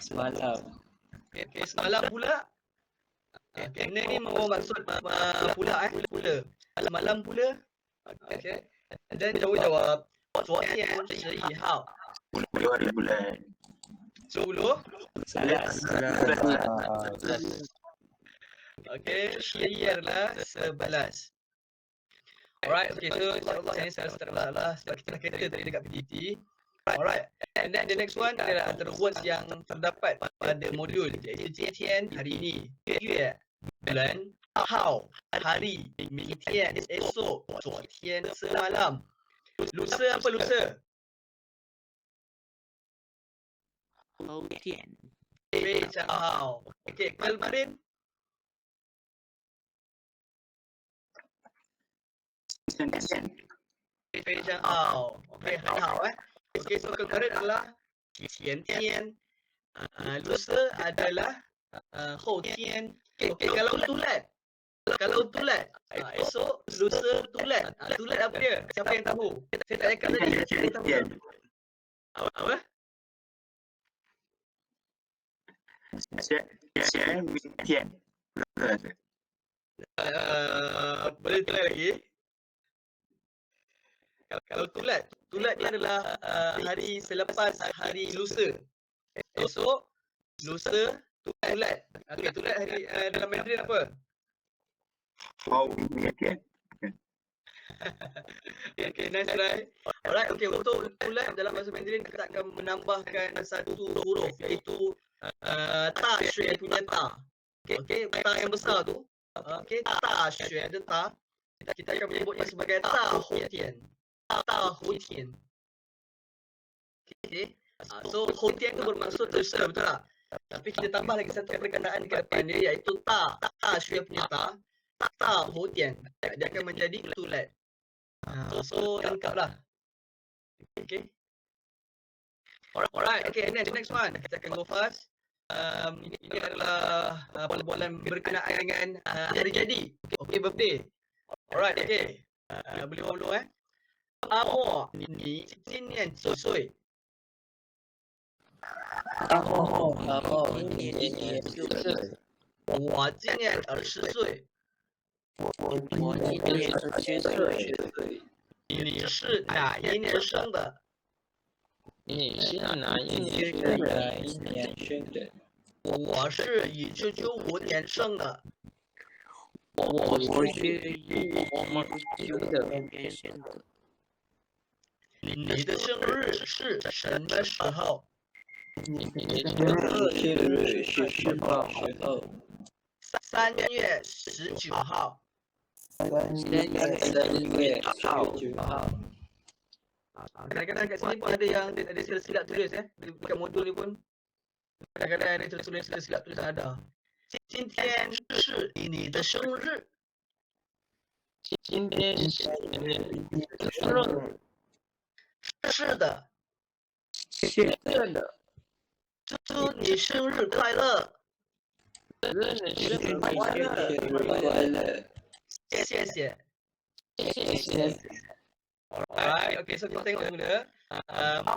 Semalam. Okay, semalam pula. Kena ni membawa maksud pula. Semalam pula. Okay. Dan Chong Wei jawab, 昨天11号. 10 hari bulan. 10? 11. Okay, 10 adalah 11. Alright, okay, so insyaAllah saya rasa tak ada masalah sebab kita dah kata tadi dekat PPT. Alright, and then the next one adalah antara words yang terdapat pada modul, iaitu 今天 hari ini, 月 bulan, 号 hari, 明天 esok, 昨天 semalam. Lusa apa lusa? 非常好. Okay, kemarin? 非常好. Okay, 很好Okay, so kemarin adalah 前天. Lusa adalah 后天. Okay, kalau tulat. Esok lusa tulat. Tulat apa dia? Siapa yang tahu? Saya tak cakap tadi. Siapa yang tahu? Apa? 明天. Boleh tulis lagi? Kalau tulat ni adalah hari selepas hari lusa. Esok, lusa, tulat. Okey, tulat hari dalam Mandarin apa? Hao Mian. Okay, nice try. Alright, okay, untuk tulat dalam bahasa Mandarin kita akan menambahkan satu huruf iaitu ta xue punya ta. Okay, ta yang besar tu. Okay, ta xue ada ta. Kita akan menyebutnya sebagai ta hu tian. Ta hu tian. Okay. So hu tian tu bermaksud lusa, betul tak? Tapi kita tambah lagi satu perkataan di depan dia iaitu ta xue punya ta hu tian. Dia akan menjadi tulat. So lengkaplah. Okay. Alright. Okay, and then the next one kita akan go fast. Ini adalah perbualan berkenaan dengan hari jadi. Okay, birthday. Alright, okay. Boleh bawa dulu Amo, ni 今年几岁？我今年20岁。我今年27岁。你是哪一年生的？你是哪一年生的？我是1995年生的。我是1995年生的。你的生日是什么时候？你的生日是什么时候？3月19号。3月19号。Kadang-kadang kat sini pun ada yang ada silap tulis dekat modul ni pun kadang-kadang ada tulis silap tulis ada. 今天是你的生日。今天是你的生日。是的。是的。祝你生日快乐。祝你生日快乐。谢谢。谢谢。Alright, okay, so kita tengok mula.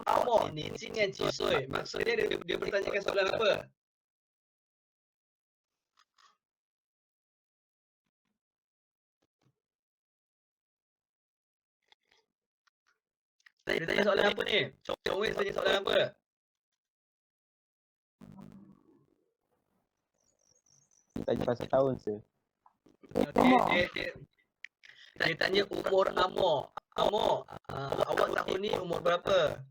Amo, ni 今年几岁? Maksudnya dia bertanyakan soalan apa? Dia tanya soalan apa ni? Chong Wei tanya soalan apa? Tanya pasal tahun sir. Okay, dia tanya umur Amo. Amo, awak tahun ni umur berapa?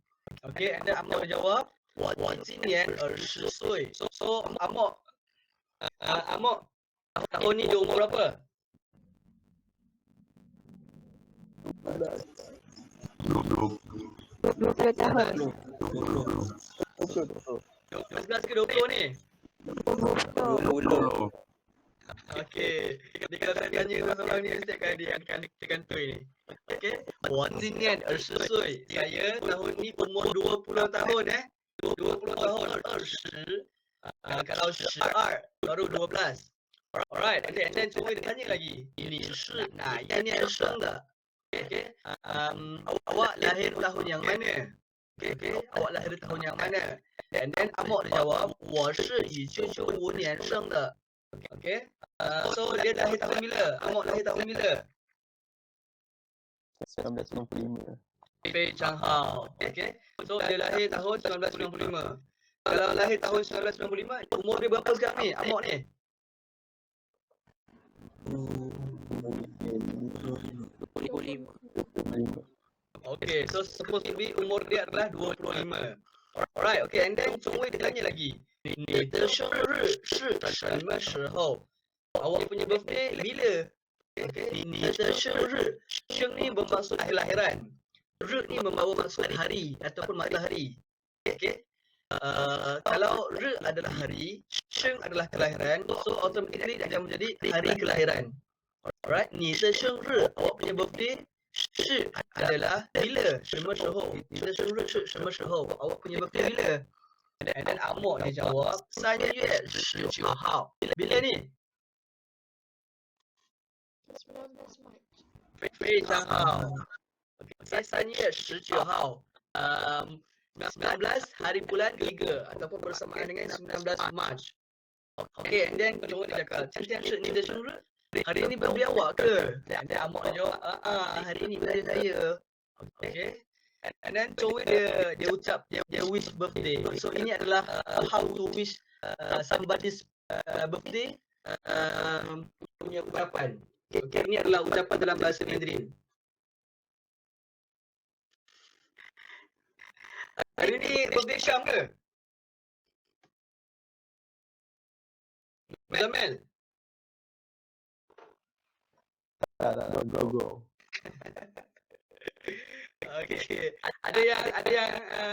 Okay, and then Amo jawab, 我今年20岁. So Amo tahun ni dia umur berapa? 20 tahun. 19 ke 20 ni? 20. Okey, dia kalau saya tanya seorang ni mesti akan tui ni. Okey, 我今年20岁. Saya tahun ni umur 20 tahun 20 tahun 20. Kalau 12 baru 12. Alright, okay, and then cuba dia tanya lagi. 你是哪一年生的? Okay, awak lahir tahun yang mana? Okay, awak lahir tahun yang mana? And then Amok dia jawab, 我是1995年生的. Okay, so dia lahir tahun bila? Amok lahir tahun bila? 1995. 非常好. Okay, so dia lahir tahun 1995. Kalau lahir tahun 1995, umur dia berapa sekarang ni? Amok ni? 25. Okay, so supposed to be umur dia adalah 25. Alright, okay, and then Chong Wei dia tanya lagi. 你的生日是什么时候? Awak punya birthday bila? Okay, 你的生日. Sheng ni bermaksud kelahiran. Ru ni membawa maksud hari ataupun matahari. Okay. Kalau Ru adalah hari, Sheng adalah kelahiran, so automatically dia akan menjadi hari kelahiran. Alright, 你的生日, awak punya birthday 是 adalah bila, 什么时候? 你的生日是什么时候? Awak punya birthday bila? And then Amok dia jawab 3月19号. Bila ni? 非常好. Okay, 3月19号. 19 hari bulan 3 ataupun bersamaan dengan 19 Mac. Okay, and then Chong Wei dia cakap, 今天是你的生日? Hari ni birthday awak ke? Dan Amok dia jawab, hari ni birthday saya. Okay. And then Chow dia ucap dia wish birthday. So ini adalah how to wish somebody's birthday punya ucapan. Okay, ini adalah ucapan dalam bahasa Mandarin. Hari ni birthday Syam ke? Zamel? Tak, go. Okay. Ada yang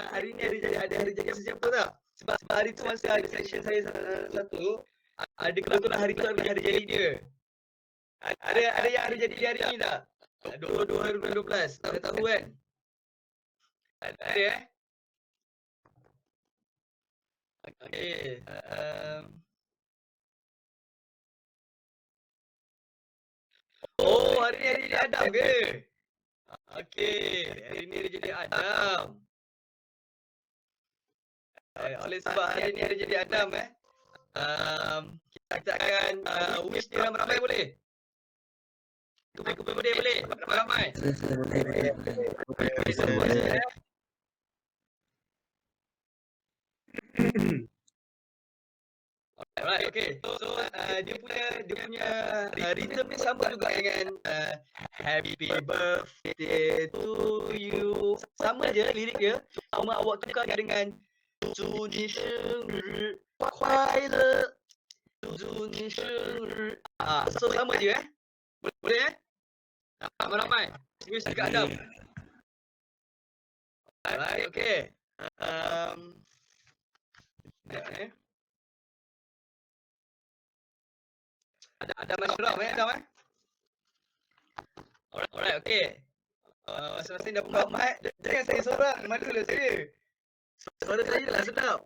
hari ni ada hari jadi sesiapa tak? Sebab hari tu masa ada session saya satu, ada kebetulan hari tu adalah hari jadi dia. Ada yang hari jadi dia hari ni tak? 22/12. Tak tahu kan? Ada Okay. Oh, hari ni hari jadi Adam ke? Okay, hari ni hari jadi Adam. Oleh sebab hari ni hari jadi Adam kita akan wish dia ramai-ramai boleh? Kumpul boleh? Ramai-ramai. Alright, okay. So dia punya rhythm ni sama juga dengan happy birthday to you. Sama je lirik dia. Cuma awak tukar dengan 祝你生日快乐，祝你生日。So sama je boleh ramai-ramai. Wish dekat Adam. Alright, okay. Ada Masyraf Adam Alright, okay. Masing-masing dah buka mic. Jangan saya seorang, malulah saya. Suara saya lah sedap.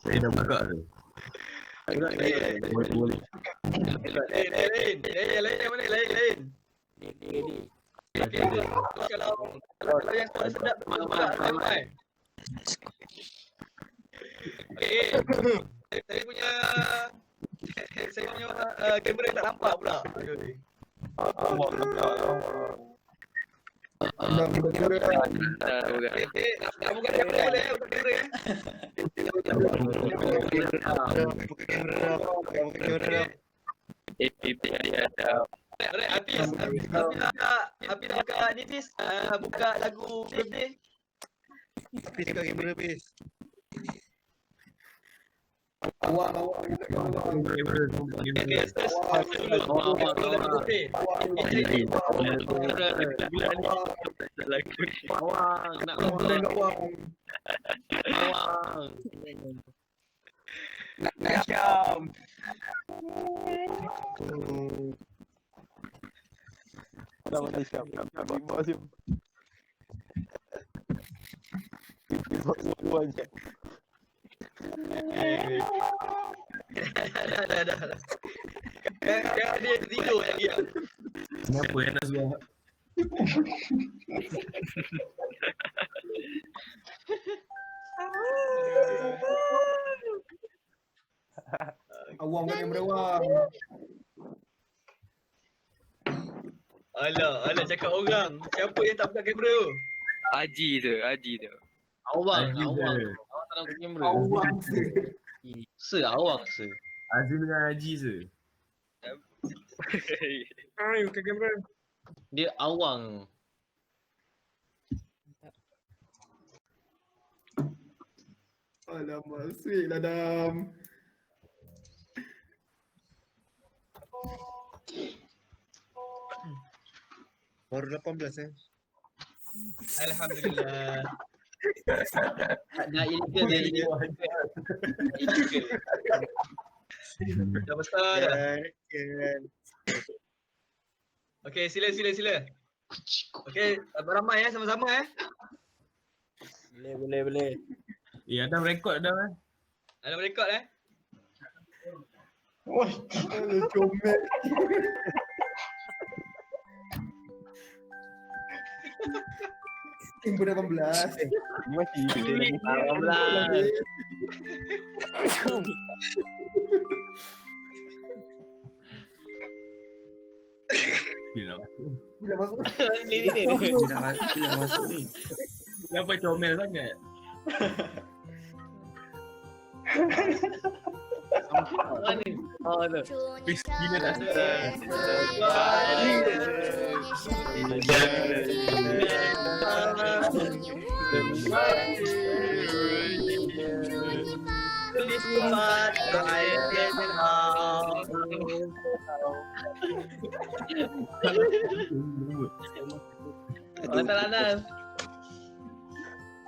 Saya dah buka tu. Boleh. Lain. Kalau yang suara sedap buka mic. Okay. Saya punya kamera tak nampak pula. Nak buka kamera. Nak buka kamera boleh? Buka kamera. Habis dah buka ni Fiz. Buka lagu birthday. Habis buka kamera Fiz. Awak. Okay, start dulu. Lagu birthday. Awang, nak bulan awang. Nak Syam. Dah mati Syam. Bimbo Syam. Bimbo semua je. Dah. Kan dia tidur lagi. Kenapa yang nak suruh? Awang bukan berawang. Alah cakap orang. Siapa yang tak buka kamera tu? Haji tu. Awang. Haji Awang je. tak nak buka kamera. Awang. Awang. Azim dengan Haji je. Ai bukan kamera. Dia awang. Alamak, sweet lah Dam. Baru 18 Alhamdulillah. Dah illegal dia. Dah besar dah. Kan. Okey, sila. Okey, ramai sama-sama Boleh. Adam rekod Adam Ada rekod Wah, comel. Timbu 18. Mati kita lagi. 18. Bila Bila masuk? Ni. Tidak masuk ni. Kenapa comel sangat? Mana ni? Oh tu. Bila tak Lantas Anas.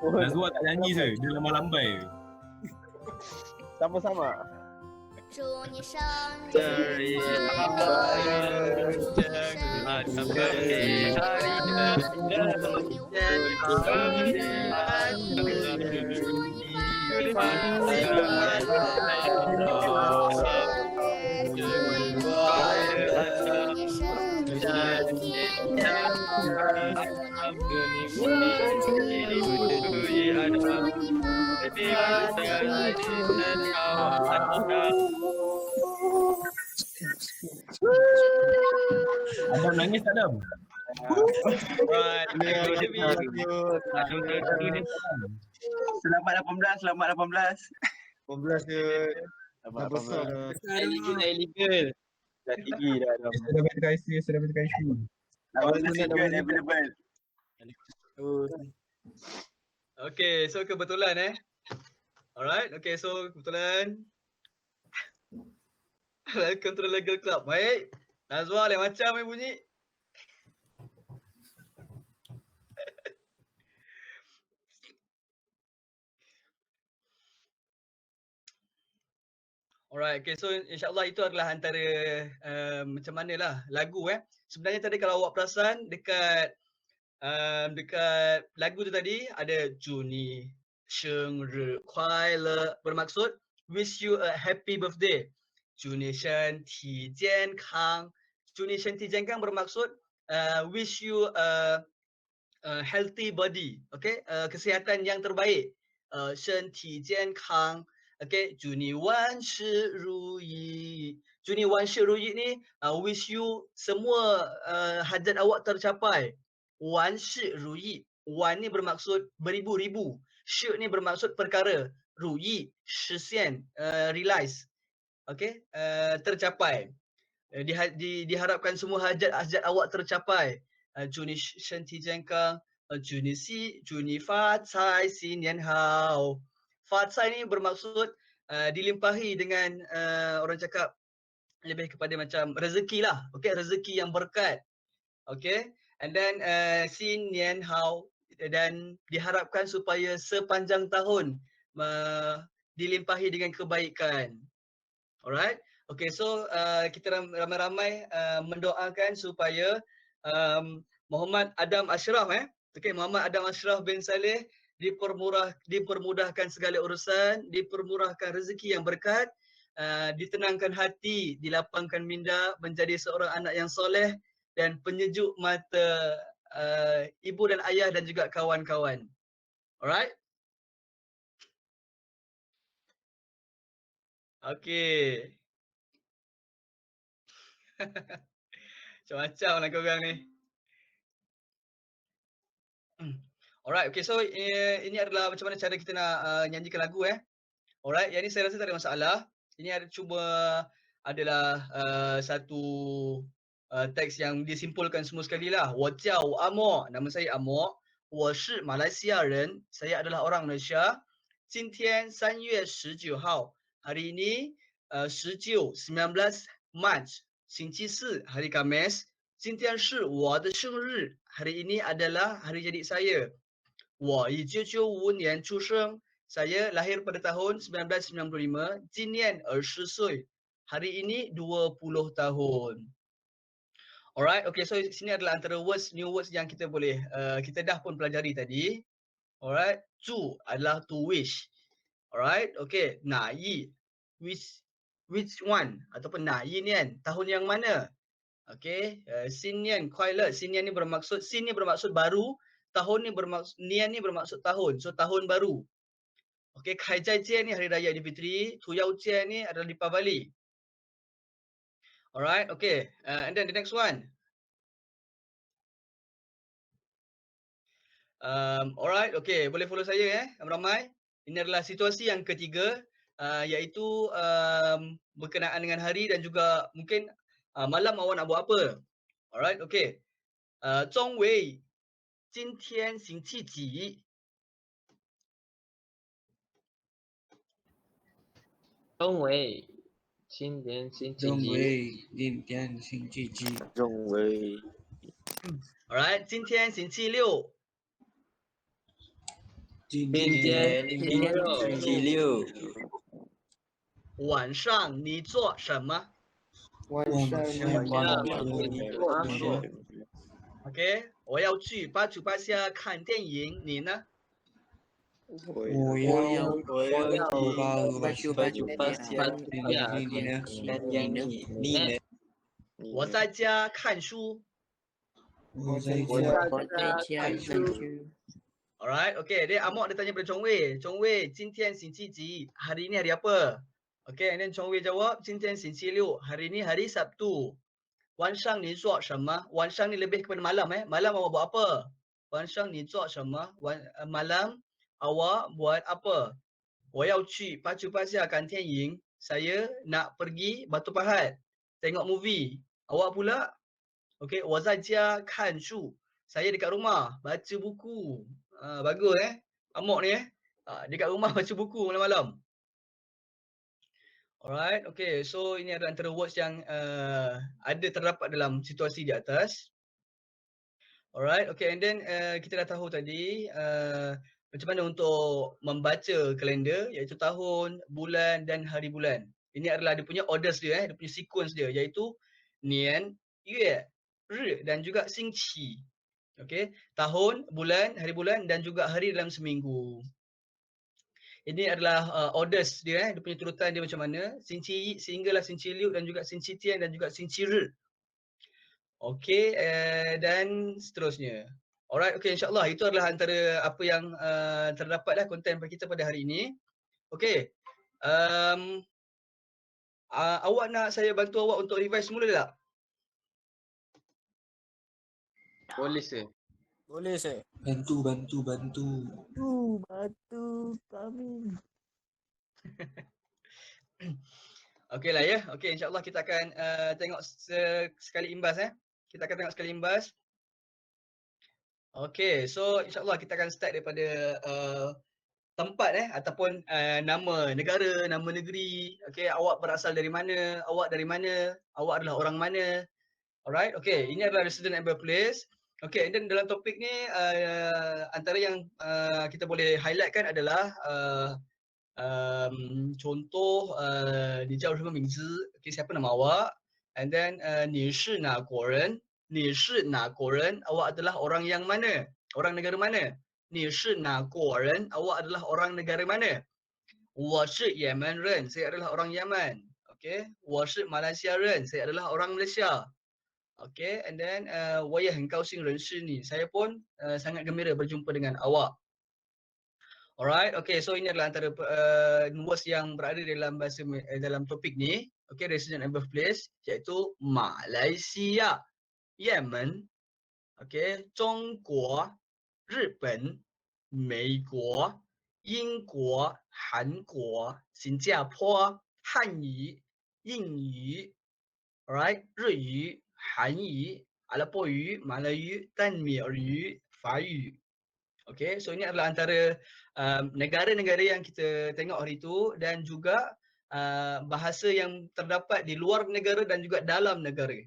Nazwa tak nyanyi je, dia lambai-lambai. Sama-sama. 祝你生日日快乐，祝你Adam nangis tak Adam? Selamat 18, selamat 18. 18 je. Selamat Dah besar 18. dah. illegal. Dah tinggi dah. Sudah berdekat isteri, sudah berdekat isteri. 18 single available. Okay, so kebetulan Alright, okay, so kebetulan welcome to the Legal Club. Baik, Nazwa lain macam bunyi. Alright, okay, so insyaAllah itu adalah antara macam manalah lagu Sebenarnya tadi kalau awak perasan dekat dekat lagu tu tadi ada Juni Sheng Ri Kuai Le, bermaksud wish you a happy birthday. Juni Shen Ti Jian Kang. Juni Shen Ti Jian Kang bermaksud wish you a healthy body. Okay, kesihatan yang terbaik. Shen Ti Jian Kang. Okay, Juni Wan Shi Ru Yi. Juni Wan Shi Ru Yi ni wish you semua hajat awak tercapai. Wan Shi Ru Yi. Wan ni bermaksud beribu-ribu. Shi ni bermaksud perkara. Ru Yi, Shisian, realize. Okay, tercapai. Diharapkan semua hajat awak tercapai. Juni Shen Ti Jian Kang. Juni Fa Cai Xin Nian Hao. Fa Cai ni bermaksud dilimpahi dengan orang cakap lebih kepada macam rezeki lah. Okay, rezeki yang berkat. Okay, and then Xin Nian Hao, dan diharapkan supaya sepanjang tahun dilimpahi dengan kebaikan. Alright, okay, so kita ramai-ramai mendoakan supaya Muhammad Adam Ashraf okay, Muhammad Adam Ashraf bin Saleh dipermudahkan segala urusan, dipermurahkan rezeki yang berkat, ditenangkan hati, dilapangkan minda, menjadi seorang anak yang soleh dan penyejuk mata ibu dan ayah dan juga kawan-kawan. Alright? Okay. Macam-macam lah korang ni. Alright, okay, so ini adalah macam mana cara kita nak nyanyikan lagu Alright, yang ni saya rasa tak ada masalah. Ini adalah satu teks yang disimpulkan semua sekali lah. 我叫阿莫, nama saya Amok. 我是马来西亚人, saya adalah orang Malaysia. 今天3月19号, hari ini 19 Mac, 星期四, hari Khamis. 今天是我的生日, hari ini adalah hari jadi saya. 我1995年出生, saya lahir pada tahun 1995, 今年20岁, hari ini 20 tahun. Alright, okay, so sini adalah antara new words yang kita boleh, kita dah pun pelajari tadi. Alright, zu adalah to wish. Alright, okay, na yi, which one, ataupun na yi nian, tahun yang mana. Okay, Xin Nian Kuai Le, Xin Nian ni bermaksud, Xin ni bermaksud baru, tahun ni bermaksud, Nian ni bermaksud tahun, so tahun baru. Okay, Kai Jai Jie ni hari raya Aidilfitri, Tu Yao Jie ni adalah Deepavali. Alright, okay, and then the next one. Alright, okay, boleh follow saya ramai-ramai. Ini adalah situasi yang ketiga, iaitu berkenaan dengan hari dan juga mungkin malam awak nak buat apa. Alright, okay. 钟伟，今天星期几？钟伟，今年星期钟几？伟，今天星期几？钟伟， Alright, 今天星期六。今天星期六星期六，晚上你做什么晚上你做什么？ ？OK， 我要去八九八下看电影，你呢？我要你呢？我在家看书。我在家看书。 Alright, okay. Dia Amok dia tanya pada Chong Wei. Chong Wei, 今天星期几? Hari ni hari apa? Okay, and then Chong Wei jawab, 今天星期六. Hari ni hari Sabtu. 晚上你做什么? 晚上ni lebih kepada malam Malam awak buat apa? 晚上你做什么? Malam awak buat apa? 我要去八九八下看电影. Saya nak pergi Batu Pahat. Tengok movie. Awak pula? Okay, 我在家看书. Saya dekat rumah baca buku. Bagus Amok ni dekat rumah baca buku malam-malam. Alright, okay. So ini adalah antara words yang ada terdapat dalam situasi di atas. Alright, okay. And then kita dah tahu tadi macam mana untuk membaca kalender, iaitu tahun, bulan dan hari bulan. Ini adalah dia punya orders dia dia punya sequence dia, iaitu nian, yue, ri dan juga xingqi. Okey, tahun, bulan, hari bulan dan juga hari dalam seminggu. Ini adalah orders dia dia punya turutan dia macam mana, Xingqi sehinggalah Xingqi Liu dan juga Xingqi Tian dan juga Xingqi Ri. Okey, dan seterusnya. Alright, okey, insya-Allah itu adalah antara apa yang terdapatlah konten kita pada hari ini. Okey. Awak nak saya bantu awak untuk revise semula tak? Boleh sir. Boleh saya. Bantu. Batu kami. Okeylah ya. Okey, insya-Allah kita akan tengok sekali imbas Kita akan tengok sekali imbas. Okey, so insya-Allah kita akan start daripada tempat ataupun nama negara, nama negeri. Okey, awak berasal dari mana? Awak dari mana? Awak adalah orang mana? Alright, okey. Ini adalah resident and birthplace. Okey, and then dalam topik ni antara yang kita boleh highlight kan adalah contoh 你叫什么名字? Okey, siapa nama awak? And then 你是哪国人? 你是哪国人? Awak adalah orang yang mana? Orang negara mana? 你是哪国人? Awak adalah orang negara mana? 我是也门人, saya adalah orang Yaman. Okey, 我是马来西亚人, saya adalah orang Malaysia. Okay, and then 我也很高兴认识你. Saya pun sangat gembira berjumpa dengan awak. Alright, okay. So ini adalah antara words yang berada dalam bahasa dalam topik ni. Okay, resident and birthplace iaitu Malaysia, Yemen, okay, 中国, 日本, 美国, 英国, 韩国, 新加坡, 汉语, 英语, alright, 日语, 韩语, 阿拉伯语, Melayu, dan Melayu, 法语. Okay, so ini adalah antara negara-negara yang kita tengok hari itu dan juga bahasa yang terdapat di luar negara dan juga dalam negara.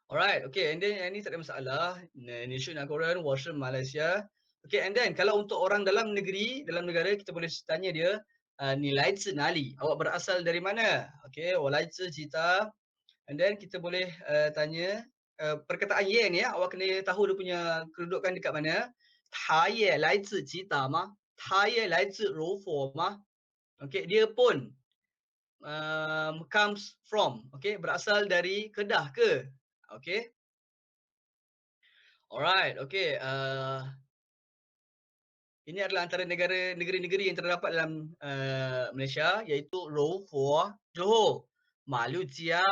Alright, okay, and then ini tak ada masalah. 你是哪国人? 我是马来西亚. Okay, and then kalau untuk orang dalam negeri, dalam negara, kita boleh tanya dia, 你来自哪里? Awak berasal dari mana? Okay, 我来自吉他. And then kita boleh tanya perkataan ye ni awak kena tahu dia punya kedudukan dekat mana. 他也来自吉打吗? 他也来自柔佛吗? Okay, dia pun comes from, okay, berasal dari Kedah ke? Okay. Alright, okay. Ini adalah antara negeri-negeri yang terdapat dalam Malaysia, iaitu柔佛, Johor, Malaysia,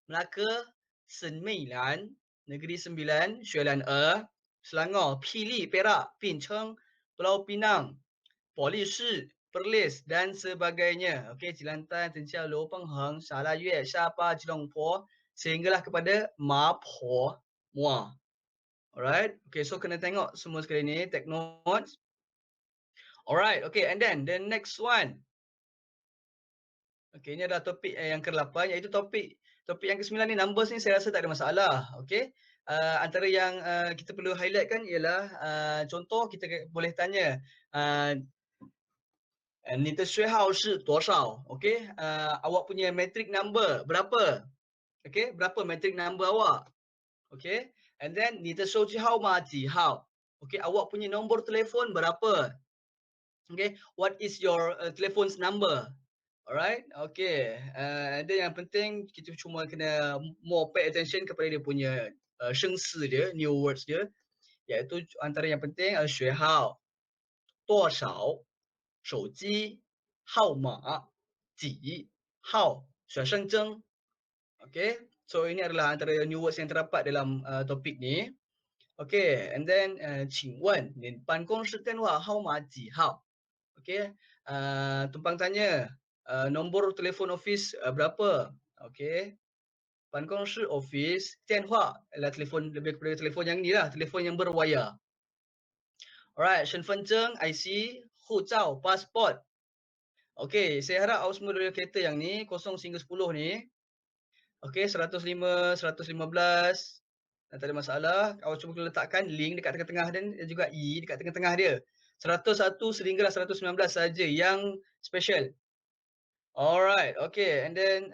Melaka, Sembilan, Negeri Sembilan, Xuelan Selangor, Pili, Perak, Pinceng, Pulau Pinang, Polisi, Perlis dan sebagainya. Okey, Kelantan, Terengganu, Luo Pengheng, Salayue, Sabah, Jelongpo sehinggalah kepada Mapo Muar. Alright. Okay, so kena tengok semua sekali ni, take notes. Alright, okay, and then the next one. Okay, ini adalah topik yang ke-8 iaitu topik yang ke-9 ni, numbers ni saya rasa tak ada masalah. Okay. Antara yang kita perlu highlight kan ialah contoh kita boleh tanya你的学号是多少? Okay, awak punya metric number berapa? Okay, berapa metric number awak? Okay, and then 你的手机号码几号? Okay, awak punya nombor telefon berapa? Okay, what is your telephone's number? Alright, okay. And then yang penting kita cuma kena more pay attention kepada dia punya 生词dia, new words dia, iaitu antara yang penting 学号多少 手机号码几号学生证. Okay, so ini adalah antara new words yang terdapat dalam topik ni. Okay, and then 请问你办公室电话号码几号? Okay, tumpang tanya nombor telefon office berapa? Okay, 办公室 office, 电话adalah telefon, lebih kepada telefon yang ni lah, telefon yang berwayar. Alright, 身份证 IC, 护照 passport. Okay, saya harap awak semua dari kereta yang ni 0 hingga 10 ni. Okay, 105, 115, tak ada masalah. Awak cuba letakkan link dekat tengah-tengah dan juga E dekat tengah-tengah dia. 101 sehinggalah 119 saja yang special. Alright, okay, and then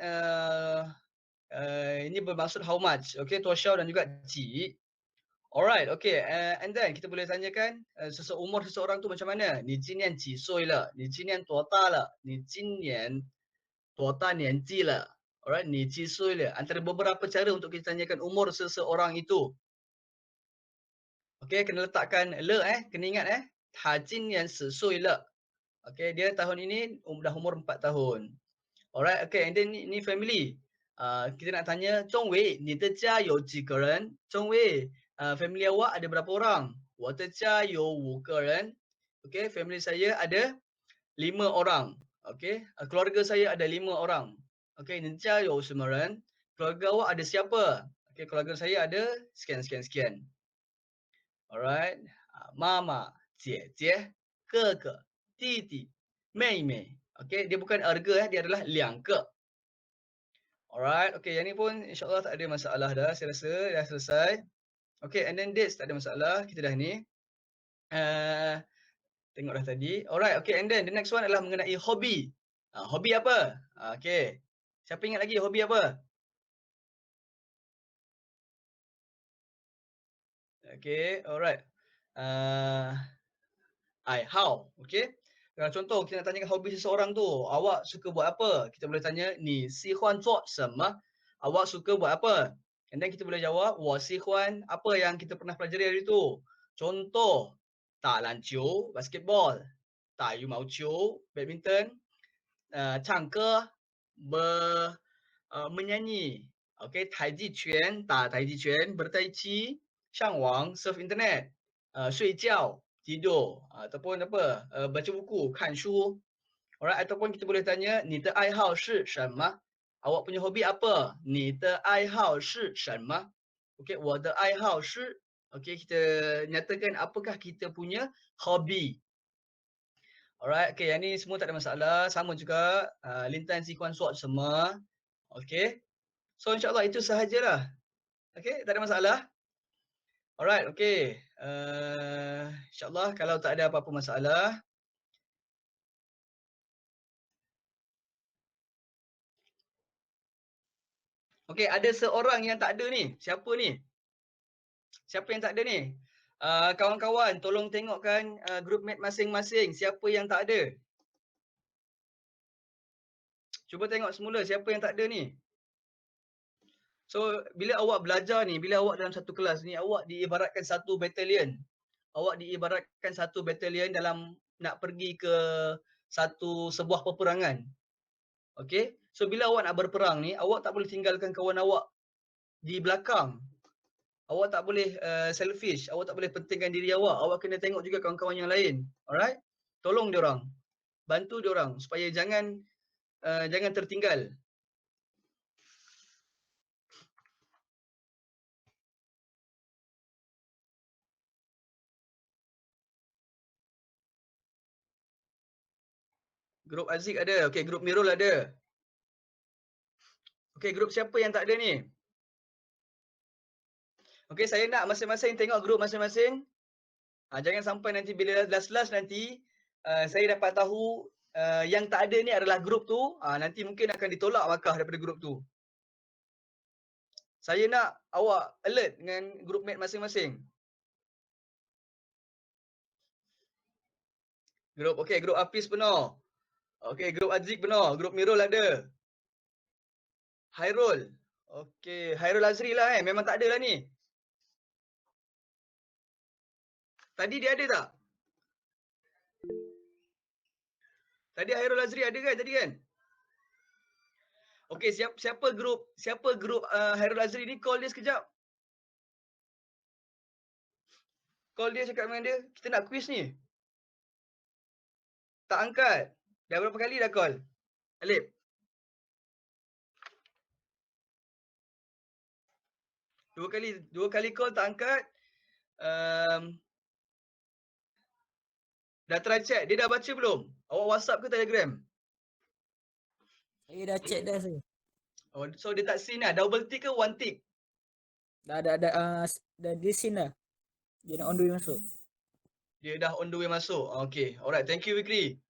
ini bermaksud how much. Okay, 多少 dan juga 几. Alright, okay, and then kita boleh tanyakan umur seseorang tu macam mana? 你今年几岁了? 你今年多大了? 你今年多大年纪了? Alright, 你几岁了? Antara beberapa cara untuk kita tanyakan umur seseorang itu. Okay, kena letakkan le kena ingat他今年10岁了. Okay, dia tahun ini dah umur 4 tahun. Alright, okay, and then ni family. Kita nak tanya, 钟伟，你的家有几个人? 钟伟, family awak ada berapa orang? 我的家有5个人. Okay, family saya ada 5 orang. Okay, keluarga saya ada 5 orang. Okay, 你家有什么人? Keluarga awak ada siapa? Okay, keluarga saya ada sekian. Alright, 妈妈 姐姐 哥哥 弟弟 妹妹. Okay, dia bukan erga dia adalah 2个. Alright, okay, yang ni pun insyaAllah tak ada masalah dah, saya rasa dah selesai. Okay, and then dates tak ada masalah, kita dah ni. Tengok dah tadi. Alright, okay, and then the next one adalah mengenai hobi. Hobi apa? Okay, siapa ingat lagi hobi apa? Okay, alright. How, okay. Kalau contoh kita nak tanyakan hobi seseorang tu, awak suka buat apa? Kita boleh tanya, 你喜欢做什么? Awak suka buat apa? And then kita boleh jawab, 我喜欢 apa yang kita pernah pelajari hari tu. Contoh, 打篮球 basketball, 打羽毛球 badminton, 唱歌 menyanyi. Okay, 太极拳 打太极拳 bertai chi, 上网 surf internet, 睡觉 tidur, ataupun apa, baca buku, 看书. Alright, ataupun kita boleh tanya, 你的爱好是什么? Awak punya hobi apa? 你的爱好是什么? Okay, 我的爱好是. Okay, kita nyatakan apakah kita punya hobi. Alright, okay, yang ni semua tak ada masalah. Sama juga, lintan sikuan suat semua. Okay, so insyaAllah itu sahajalah. Okay, tak ada masalah. Alright, okay. InsyaAllah kalau tak ada apa-apa masalah. Okay, ada seorang yang tak ada ni. Siapa ni? Siapa yang tak ada ni? Kawan-kawan, tolong tengokkan group mate masing-masing. Siapa yang tak ada? Cuba tengok semula siapa yang tak ada ni. So, bila awak belajar ni, bila awak dalam satu kelas ni, awak diibaratkan satu batalion. Awak diibaratkan satu batalion dalam nak pergi ke sebuah peperangan. Okay? So, bila awak nak berperang ni, awak tak boleh tinggalkan kawan awak di belakang. Awak tak boleh selfish, awak tak boleh pentingkan diri awak. Awak kena tengok juga kawan-kawan yang lain. Alright? Tolong diorang. Bantu diorang supaya jangan tertinggal. Grup Aziz ada. Okey, grup Mirul ada. Okey, grup siapa yang tak ada ni? Okey, saya nak masing-masing tengok grup masing-masing. Jangan sampai nanti bila last nanti saya dapat tahu yang tak ada ni adalah grup tu, nanti mungkin akan ditolak markah daripada grup tu. Saya nak awak alert dengan grup mate masing-masing. Grup Hafiz penuh. Okey, grup Aziz penuh. Grup Mirul ada. Hairul. Okey, Hairul Azri lah memang tak ada lah ni. Tadi dia ada tak? Tadi Hairul Azri ada kan tadi kan? Okey, siapa grup Hairul Azri ni, call dia sekejap. Call dia, cakap dengan dia, kita nak quiz ni. Tak angkat. Dah berapa kali dah call? Alip. Dua kali call tak angkat. Dah try chat, dia dah baca belum? Awak WhatsApp ke Telegram? Saya dah check dah saya. Oh, so dia tak seen lah. Double tick ke one tick? Dah dia seen dah. Dia nak on the way masuk. Dia dah on the way masuk. Okay. Alright. Thank you, Wikri.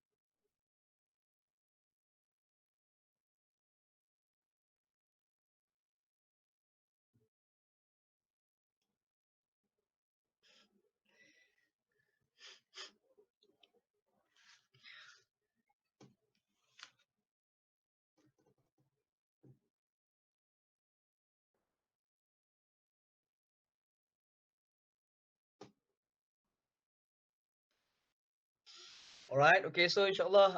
Alright. Okay. So, insyaAllah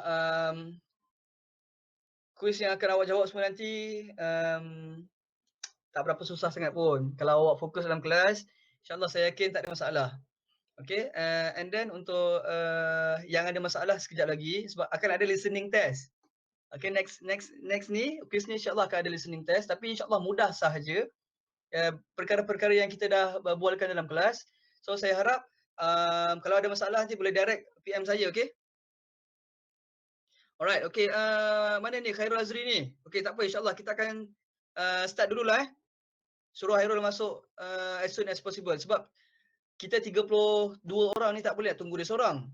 kuis yang akan awak jawab semua nanti tak berapa susah sangat pun. Kalau awak fokus dalam kelas, insyaAllah saya yakin tak ada masalah. Okay. And then untuk yang ada masalah sekejap lagi, sebab akan ada listening test. Okay, next ni, kuis ni insyaAllah akan ada listening test. Tapi insyaAllah mudah sahaja. Perkara-perkara yang kita dah bualkan dalam kelas. So saya harap kalau ada masalah nanti boleh direct PM saya, okay? Alright, okay. Mana ni Khairul Azri ni? Okay, tak apa, insyaAllah kita akan start dululah Suruh Khairul masuk as soon as possible. Sebab kita 32 orang ni tak boleh tunggu dia seorang.